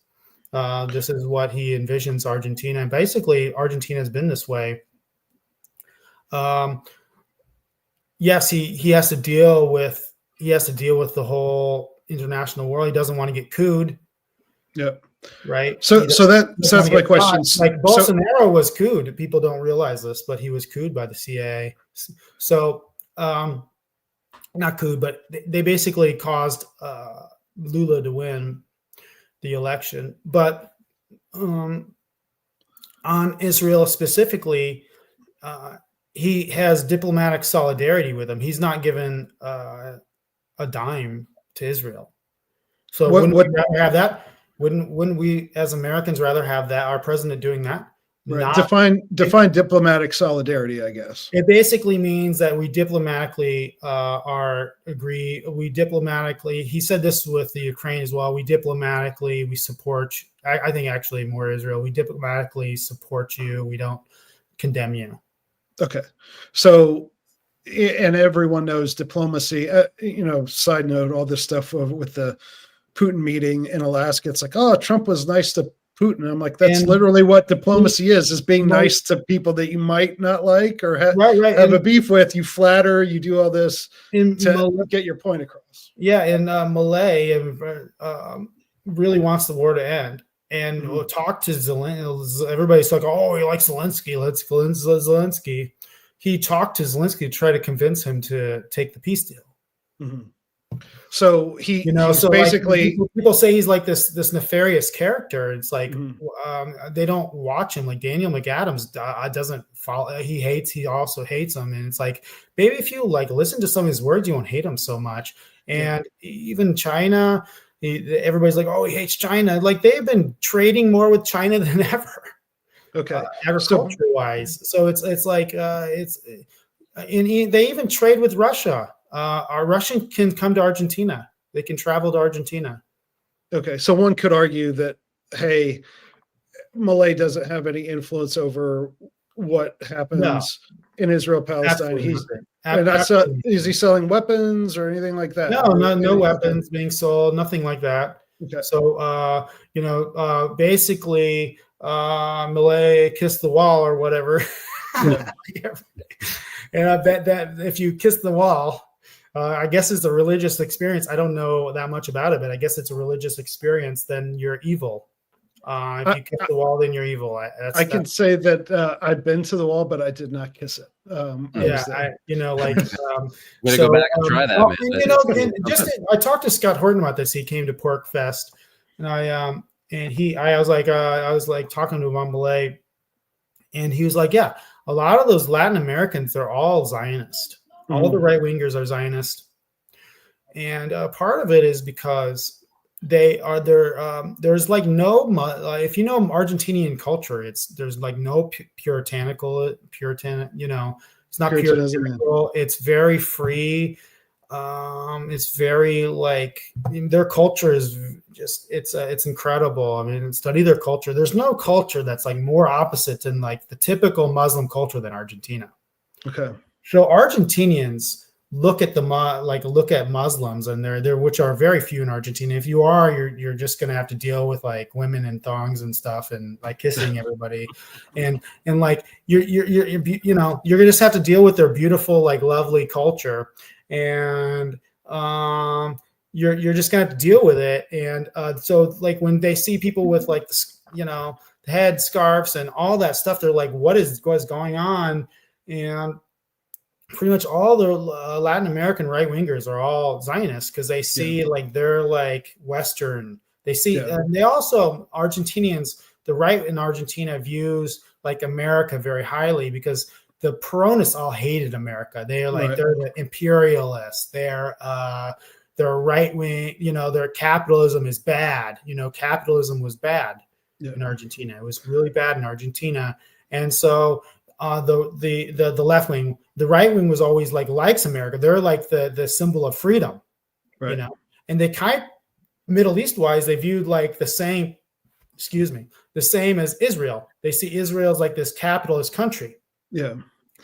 This is what he envisions Argentina, and basically Argentina has been this way. Yes, he has to deal with the whole international world. He doesn't want to get cooed. Yeah. Right. So that's my question. Like Bolsonaro was cooed. People don't realize this, but he was cooed by the CIA. So not cooed, but they basically caused Lula to win the election. But on Israel specifically, he has diplomatic solidarity with him. He's not given a dime to Israel. So wouldn't we rather have that? Wouldn't we as Americans rather have that, our president doing that? Right. Define diplomatic solidarity, I guess. It basically means that we diplomatically he said this with the Ukraine as well. We support, I think actually more Israel. We diplomatically support you. We don't condemn you. Okay. So, and everyone knows diplomacy, side note, all this stuff with the Putin meeting in Alaska. It's like, oh, Trump was nice to Putin. I'm like, that's literally what diplomacy is being nice to people that you might not like or have a beef with. You flatter, you do all this to get your point across. Yeah. And Milei really wants the war to end. And we'll talk to Zelensky. Everybody's like, oh, he likes Zelensky. Let's Zelensky. He talked to Zelensky to try to convince him to take the peace deal. Mm-hmm. So he's so basically, like, people say he's like this nefarious character. It's like they don't watch him. Like Daniel McAdams doesn't follow. He also hates him. And it's like, maybe if you like listen to some of his words, you won't hate him so much. And even China. Everybody's like, oh, he hates China. Like they've been trading more with China than ever. Okay, agriculture-wise. So it's like they even trade with Russia. Our Russian can come to Argentina. They can travel to Argentina. Okay, so one could argue that, hey, Milei doesn't have any influence over what happens in Israel, Palestine. Is he selling weapons or anything like that? No weapons being sold, nothing like that. Okay. So, basically, Milei kissed the wall or whatever. And I bet that if you kiss the wall, I guess it's a religious experience. I don't know that much about it, but I guess it's a religious experience. Then you're evil. If you kiss the wall, then you're evil. I can say that I've been to the wall, but I did not kiss it. Go back and try that. I talked to Scott Horton about this. He came to Pork Fest, and I was talking to him on Milei, and he was like, yeah, a lot of those Latin Americans, they're all Zionist. All the right wingers are Zionist, and part of it is because there's like no if you know Argentinian culture, there's like no Puritan, it's not puritanical. It's very free. It's very like their culture is just it's incredible. I mean, study their culture. There's no culture that's like more opposite than like the typical Muslim culture than Argentina. Okay. So Argentinians look at Muslims, and they're which are very few in Argentina. If you are, you're just gonna have to deal with like women in thongs and stuff, and like kissing everybody, and like you're gonna just have to deal with their beautiful, like lovely culture, and you're just gonna have to deal with it. And so like when they see people with like the head scarves and all that stuff, they're like, what is going on? And pretty much all the Latin American right wingers are all Zionists because they see like they're like Western. They see, and they also Argentinians. The right in Argentina views like America very highly because the Peronists all hated America. They're like they're the imperialists. They're right wing. Their capitalism is bad. Capitalism was bad in Argentina. It was really bad in Argentina, and so the left wing. The right wing was always likes America. They're like the symbol of freedom, Right. you know. And they kind of, Middle East wise, they viewed like the same as Israel. They see Israel as like this capitalist country. Yeah.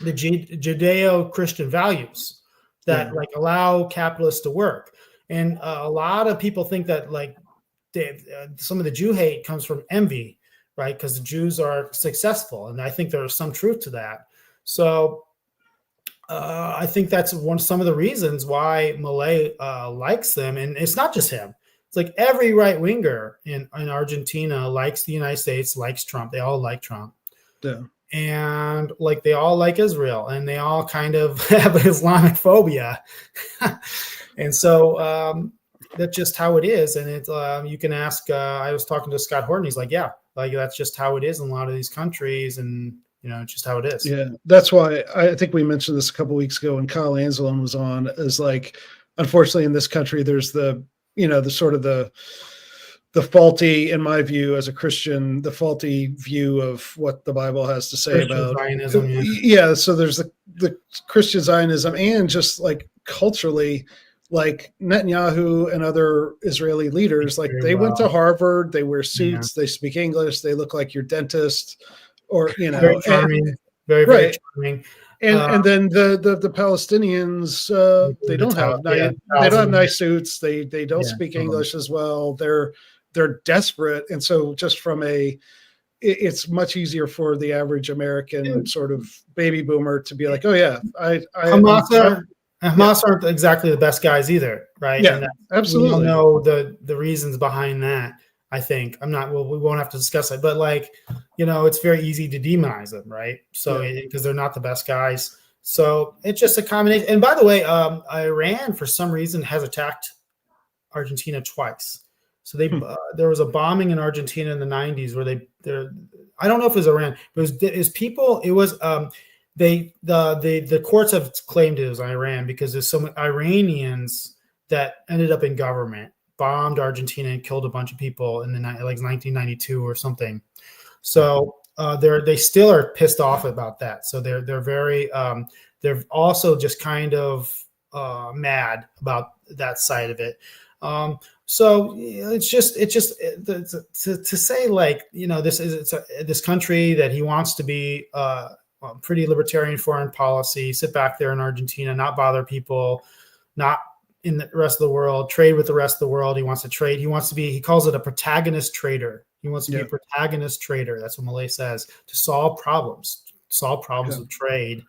The Judeo-Christian values that like allow capitalists to work. And a lot of people think that like some of the Jew hate comes from envy, right? Because the Jews are successful. And I think there's some truth to that. So I think that's some of the reasons why Milei likes them. And it's not just him. It's like every right winger in Argentina likes the United States, likes Trump. They all like Trump. Yeah. And like they all like Israel, and they all kind of have Islamic phobia. And so that's just how it is. And it you can ask, I was talking to Scott Horton. He's like, yeah, like that's just how it is in a lot of these countries. And it's just how it is. Yeah, that's why I think we mentioned this a couple of weeks ago when Kyle Anselm was on. Is like, unfortunately, in this country, there's the sort of the faulty, in my view, as a Christian, the faulty view of what the Bible has to say Christian about Zionism. Yeah, so there's the Christian Zionism, and just like culturally, like Netanyahu and other Israeli leaders, like they went to Harvard, they wear suits, they speak English, they look like your dentist. Or very charming, very charming, and then the Palestinians they don't have nice suits. They don't speak English as well. They're desperate, and so just from it's much easier for the average American sort of baby boomer to be like, oh yeah, Hamas aren't exactly the best guys either, right? Yeah, absolutely. We all know the reasons behind that. I think we won't have to discuss it, but like, it's very easy to demonize them, right? So because they're not the best guys. So it's just a combination. And by the way, Iran for some reason has attacked Argentina twice. So there was a bombing in Argentina in the 90s where I don't know if it was Iran, but the courts have claimed it was Iran because there's some Iranians that ended up in government, bombed Argentina and killed a bunch of people in 1992 or something. So they still are pissed off about that. So they're very they're also just kind of mad about that side of it. So it's just to say like this country that he wants to be pretty libertarian foreign policy, sit back there in Argentina, not bother people, not in the rest of the world, trade with the rest of the world. He wants to trade. He calls it a protagonist trader. He wants to be a protagonist trader. That's what Milei says, to solve problems with trade.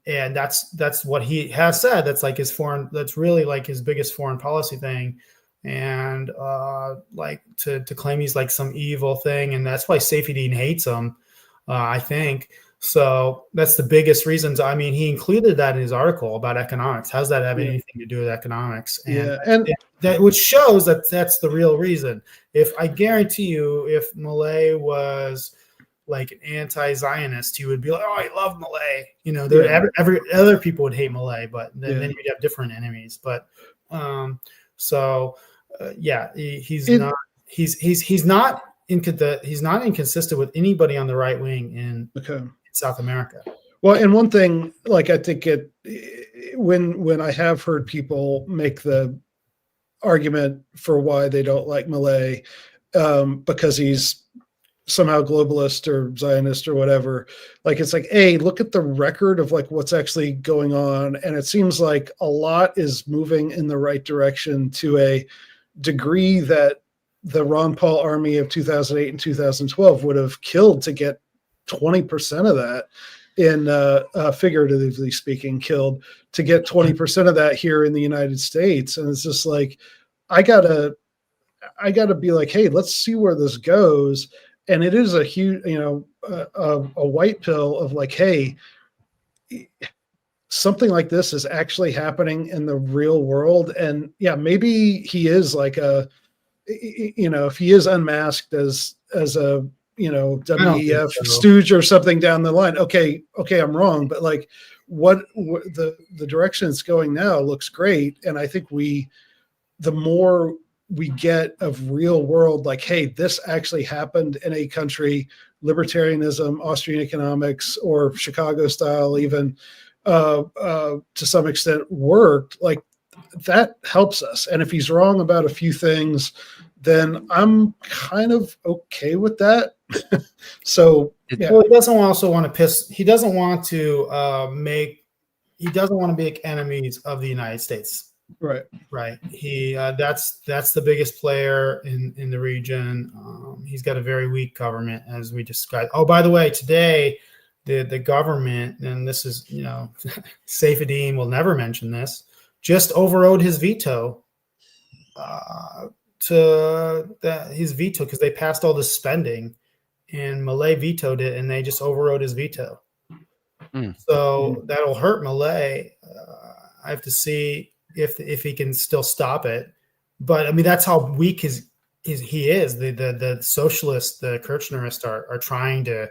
And that's what he has said. That's like that's really like his biggest foreign policy thing. And like to claim he's like some evil thing. And that's why Safieddine hates him, I think. So that's the biggest reasons. I mean, he included that in his article about economics. How's that have anything to do with economics? And that which shows that that's the real reason. If I guarantee you, if Milei was like an anti-Zionist, he would be like, "Oh, I love Milei." Every other people would hate Milei, but then you'd have different enemies. But he's not inconsistent with anybody on the right wing in South America. Well, and one thing, like I think when I have heard people make the argument for why they don't like Milei, because he's somehow globalist or Zionist or whatever, like it's like, hey, look at the record of like what's actually going on, and it seems like a lot is moving in the right direction to a degree that the Ron Paul army of 2008 and 2012 would have killed to get 20% of that in figuratively speaking, killed to get 20% of that here in the United States. And it's just like, I gotta be like, hey, let's see where this goes. And it is a huge, a white pill of like, hey, something like this is actually happening in the real world. And yeah, maybe he is like if he is unmasked as a WEF stooge or something down the line, okay, I'm wrong, but like what the direction it's going now looks great. And I think the more we get of real world, like, hey, this actually happened in a country libertarianism, Austrian economics, or Chicago style, even to some extent, worked, like that helps us. And if he's wrong about a few things, then I'm kind of okay with that. So yeah. Well, he doesn't also want to piss. He doesn't want to make. He doesn't want to make enemies of the United States. Right. Right. He that's the biggest player in the region. He's got a very weak government, as we discussed. Oh, by the way, today the government, and this is, Safedine will never mention this, just overrode his veto because they passed all this spending, and Milei vetoed it, and they just overrode his veto. So that'll hurt Milei. I have to see if he can still stop it. But I mean, that's how weak he is. The socialists, the Kirchnerists are trying to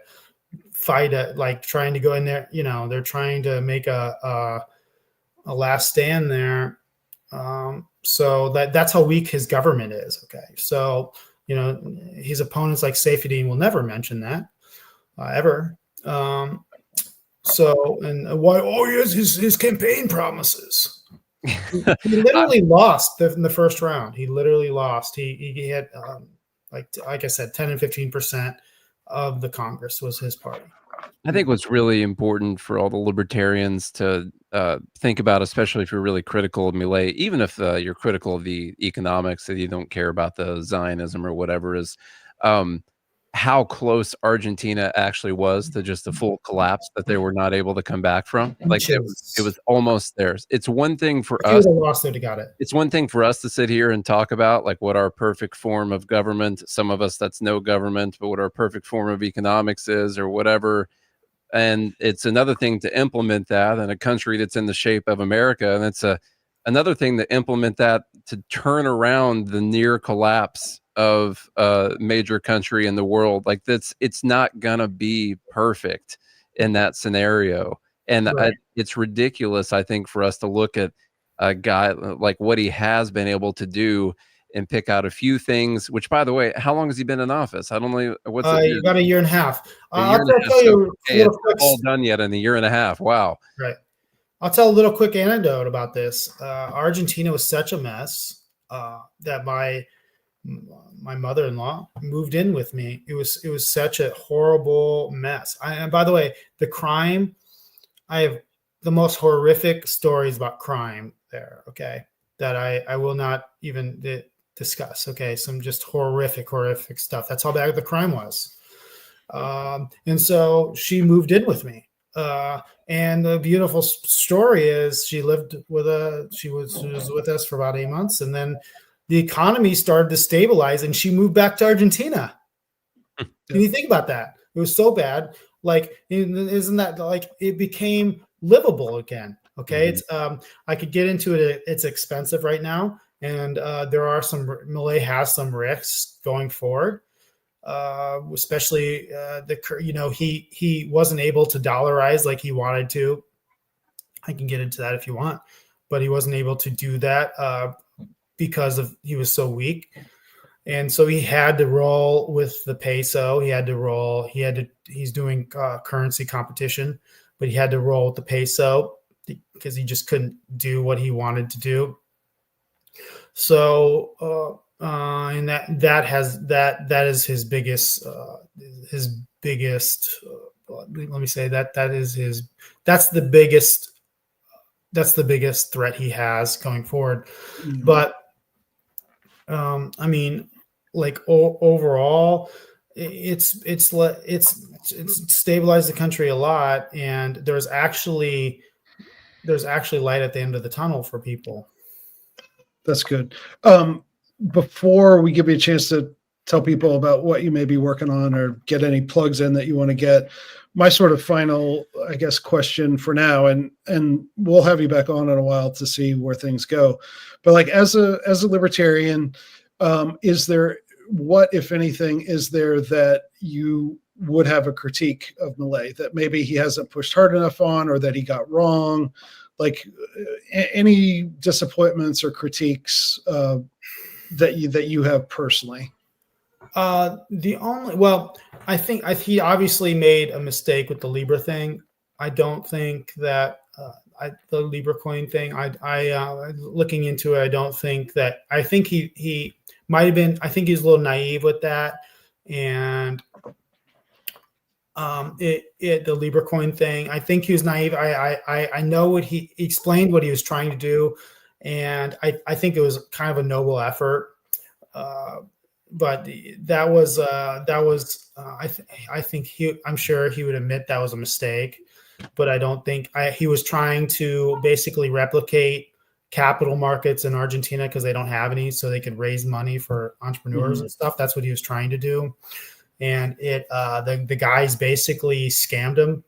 fight trying to go in there. They're trying to make a last stand there. So that's how weak his government is. Okay. So, his opponents like Safedine will never mention that ever. So, and why? Oh, yes, his campaign promises. He literally lost in the first round. He literally lost. He had like I said, 10 and 15% of the Congress was his party. I think what's really important for all the libertarians to think about, especially if you're really critical of Milei, even if you're critical of the economics, that you don't care about the Zionism or whatever, is how close Argentina actually was to just a full collapse that they were not able to come back from. Like it was almost theirs. It's one thing for us. It's one thing for us to sit here and talk about like what our perfect form of government, some of us that's no government, but what our perfect form of economics is or whatever. And it's another thing to implement that in a country that's in the shape of America. And it's another thing to implement that to turn around the near collapse of a major country in the world. Like it's not gonna be perfect in that scenario. And right. It's ridiculous, I think, for us to look at a guy like what he has been able to do and pick out a few things, which, by the way, how long has he been in office? I don't know. What's it? About a year and a half. I'll tell you it's all done yet in a year and a half. Wow. Right. I'll tell a little quick anecdote about this. Argentina was such a mess that my mother-in-law moved in with me. It was such a horrible mess. And by the way, the crime, I have the most horrific stories about crime there. Okay. That I will not even discuss. Okay. Some just horrific stuff. That's how bad the crime was. And so she moved in with me. And the beautiful story is she was with us for about 8 months, and then the economy started to stabilize and she moved back to Argentina. Can you think about that? It was so bad. Like, isn't that like it became livable again? Okay. Mm-hmm. It's, I could get into it. It's expensive right now. And there are Milei has some risks going forward. Especially he wasn't able to dollarize like he wanted to. I can get into that if you want, but he wasn't able to do that because he was so weak, and so he had to roll with the peso. He's doing currency competition, but he had to roll with the peso because he just couldn't do what he wanted to do. So. And that is his biggest let me say that's the biggest threat he has going forward. Mm-hmm. But I mean, like overall, it's stabilized the country a lot, and there's actually light at the end of the tunnel for people. That's good. Before we give you a chance to tell people about what you may be working on or get any plugs in that you want to get, my sort of final, I guess, question for now, and we'll have you back on in a while to see where things go. But like as a libertarian, is there, what, if anything, is there that you would have a critique of Milei that maybe he hasn't pushed hard enough on, or that he got wrong? Like any disappointments or critiques that you have personally? I think he obviously made a mistake with the Libra thing. I don't think that the Libra coin thing. Looking into it, I don't think that. I think he might have been. I think he's a little naive with that, and the Libra coin thing. I think he was naive. I know what he explained what he was trying to do, and I think it was kind of a noble effort. But I'm sure he would admit that was a mistake, but I don't think he was trying to basically replicate capital markets in Argentina because they don't have any, so they could raise money for entrepreneurs and stuff. That's what he was trying to do. And the guys basically scammed him.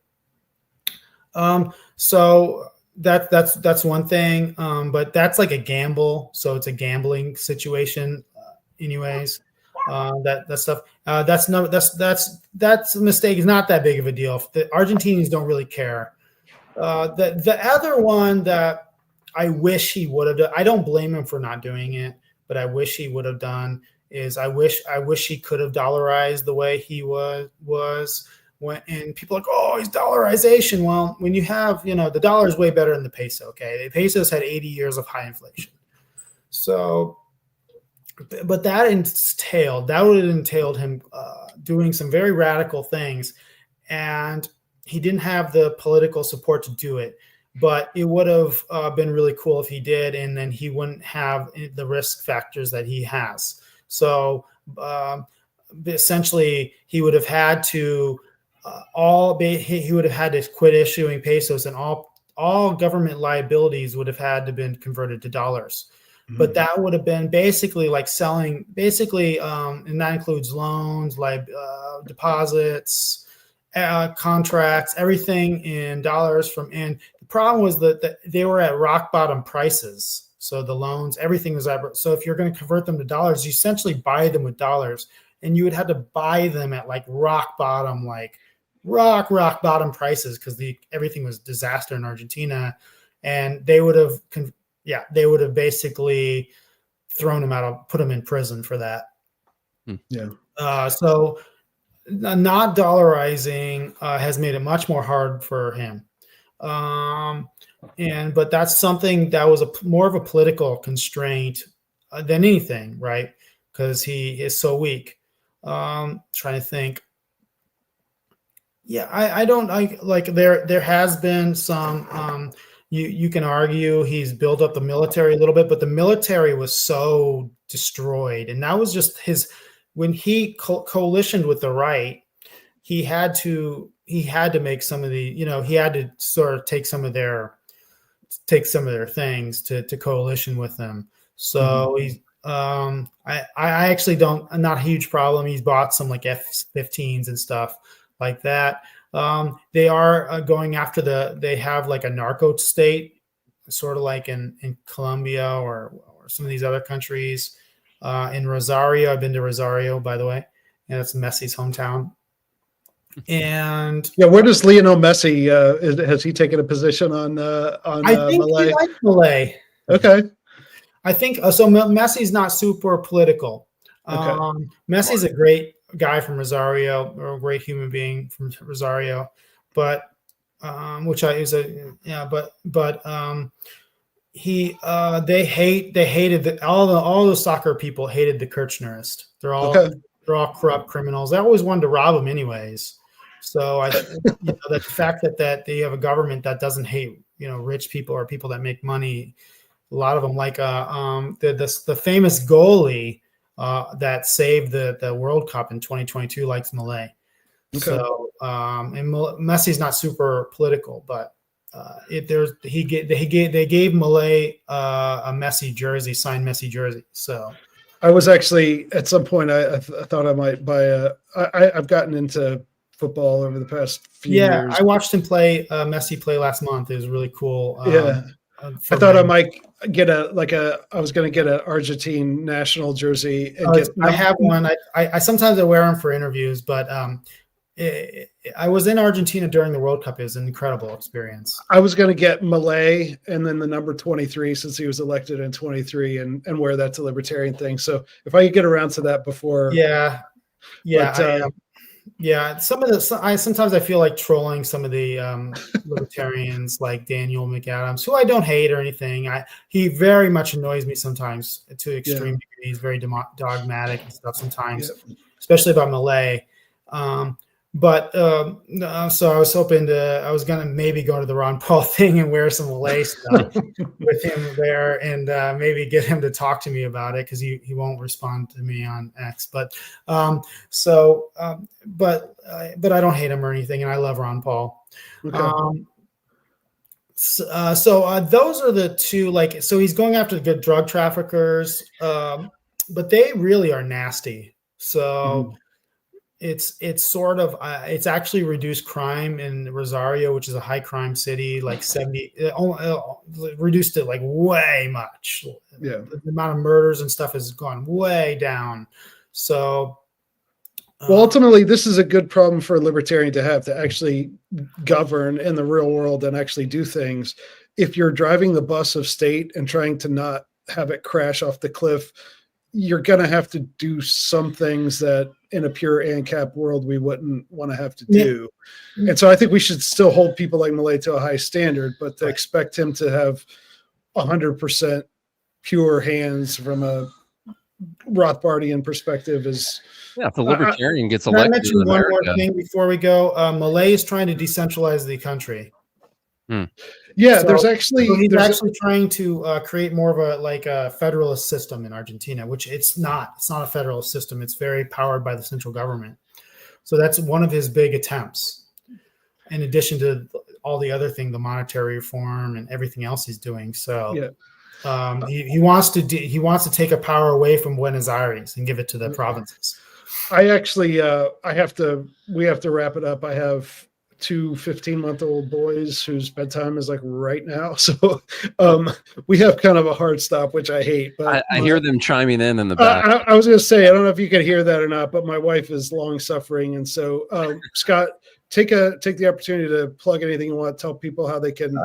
So that's one thing. But that's like a gamble. So it's a gambling situation anyways. That stuff. That's a mistake. Is not that big of a deal. The Argentinians don't really care. The other one that I wish he would have done, I don't blame him for not doing it, but I wish he would have done is I wish he could have dollarized the way he was when, and people are like, oh, he's dollarization. Well, when you have, the dollar is way better than the peso. Okay. The pesos had 80 years of high inflation. So, but that would have entailed him doing some very radical things, and he didn't have the political support to do it. But it would have been really cool if he did, and then he wouldn't have the risk factors that he has. So essentially, he would have had to quit issuing pesos, and all government liabilities would have had to been converted to dollars. But that would have been basically like selling, and that includes loans, deposits, contracts, everything in dollars and the problem was that they were at rock bottom prices. So the loans, everything was at, so if you're going to convert them to dollars, you essentially buy them with dollars, and you would have to buy them at like rock bottom prices because everything was disaster in Argentina, and they would have basically thrown him out, put him in prison for that. Yeah. So not dollarizing has made it much more hard for him. But that's something that was more of a political constraint than anything, right? Because he is so weak. Trying to think. Yeah, I don't like there has been some you can argue he's built up the military a little bit, but the military was so destroyed, and that was just when he coalitioned with the right, he had to make some of the, he had to sort of take some of their things to coalition with them. So he's I actually I'm not a huge problem. He's bought some like F-15s and stuff like that. They are going after they have like a narco state, sort of like in Colombia or some of these other countries. In Rosario, I've been to Rosario, by the way, and it's Messi's hometown. And yeah, where does Lionel Messi? Has he taken a position on I think Milei? he likes Milei. Okay. I think so. Messi's not super political. Okay. Messi's a great guy from Rosario, or a great human being from Rosario, but they hated all the soccer people hated the Kirchnerists. They're all corrupt criminals. They always wanted to rob them anyways. So the fact that they have a government that doesn't hate rich people or people that make money, a lot of them like the famous goalie that saved the World Cup in 2022 likes Milei. Okay. So and Messi's not super political, but they gave Milei a Messi jersey, signed Messi jersey. So I was actually at some point I thought I might buy I've gotten into football over the past few years. I watched him play Messi play last month. It was really cool. I thought I might get I was going to get an Argentine national jersey. And I have one. I sometimes I wear them for interviews, but I was in Argentina during the World Cup. It was an incredible experience. I was going to get Milei and then the number 23 since he was elected in 23 and wear that to libertarian thing. So if I could get around to that before. Yeah. Yeah, But yeah. Sometimes I feel like trolling some of the libertarians like Daniel McAdams, who I don't hate or anything. He very much annoys me sometimes to extreme degree. He's very dogmatic and stuff sometimes, especially about Milei. So I was hoping I was going to maybe go to the Ron Paul thing and wear some Milei stuff with him there and maybe get him to talk to me about it because he won't respond to me on X. But I don't hate him or anything, and I love Ron Paul. okay. Those are the two. Like, so he's going after the good drug traffickers, but they really are nasty. So. It's sort of it's actually reduced crime in Rosario, which is a high crime city, like 70, reduced it like way much. Yeah, the amount of murders and stuff has gone way down. So, well, ultimately, this is a good problem for a libertarian to have, to actually govern in the real world and actually do things. If you're driving the bus of state and trying to not have it crash off the cliff, you're going to have to do some things that in a pure ANCAP world we wouldn't want to have to do. Yeah. And so I think we should still hold people like Milei to a high standard, but to expect him to have 100% pure hands from a Rothbardian perspective is... Yeah, if the libertarian gets elected. Can I mention one more thing before we go? Milei is trying to decentralize the country. Yeah, so he's actually trying to create more of a federalist system in Argentina, which it's not. It's not a federalist system. It's very powered by the central government. So that's one of his big attempts. In addition to all the other things, the monetary reform and everything else he's doing. So he wants to take a power away from Buenos Aires and give it to the provinces. I actually we have to wrap it up. I have 2 15-month-old boys whose bedtime is like right now. So we have kind of a hard stop, which I hate. But I hear them chiming in the back. I was going to say, I don't know if you can hear that or not, but my wife is long suffering. And so Scott, take the opportunity to plug anything you want, tell people how they can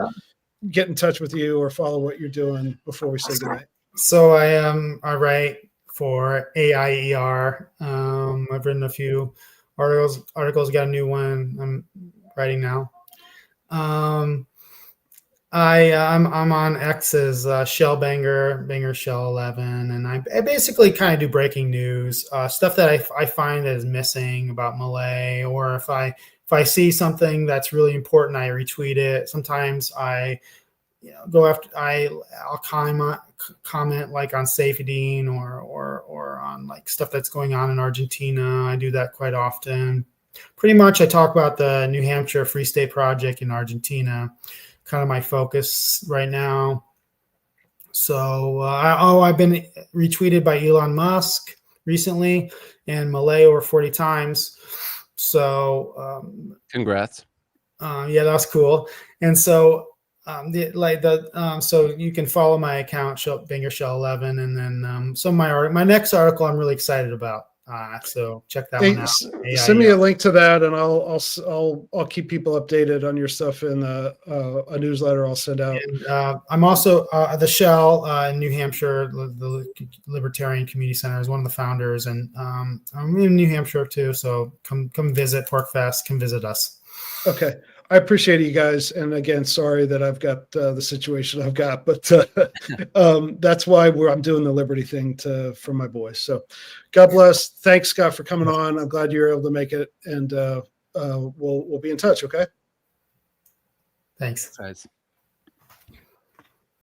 get in touch with you or follow what you're doing before we say goodnight. So I write for AIER. I've written a few articles, got a new one I'm writing now. I'm on X as Banger Shell 11, and I basically kind of do breaking news stuff that I find that is missing about Milei, or if I see something that's really important, I retweet it. Sometimes I go after I'll comment like on Safedine or on like stuff that's going on in Argentina. I do that quite often. Pretty much I talk about the New Hampshire Free State Project in Argentina, kind of my focus right now. So I've been retweeted by Elon Musk recently and Milei over 40 times. So congrats. Yeah, that's cool. And so so you can follow my account, Banger Shell 11, and then my next article I'm really excited about. So check that one out. Send me a link to that, and I'll keep people updated on your stuff in a newsletter I'll send out. And I'm also the Shell in New Hampshire, the Libertarian Community Center, is one of the founders, and I'm in New Hampshire too. So come visit PorcFest. Come visit us. Okay. I appreciate you guys. And again, sorry that I've got the situation I've got, but that's why I'm doing the Liberty thing for my boys. So God bless. Thanks, Scott, for coming on. I'm glad you were able to make it, and we'll be in touch. Okay. Thanks. Guys.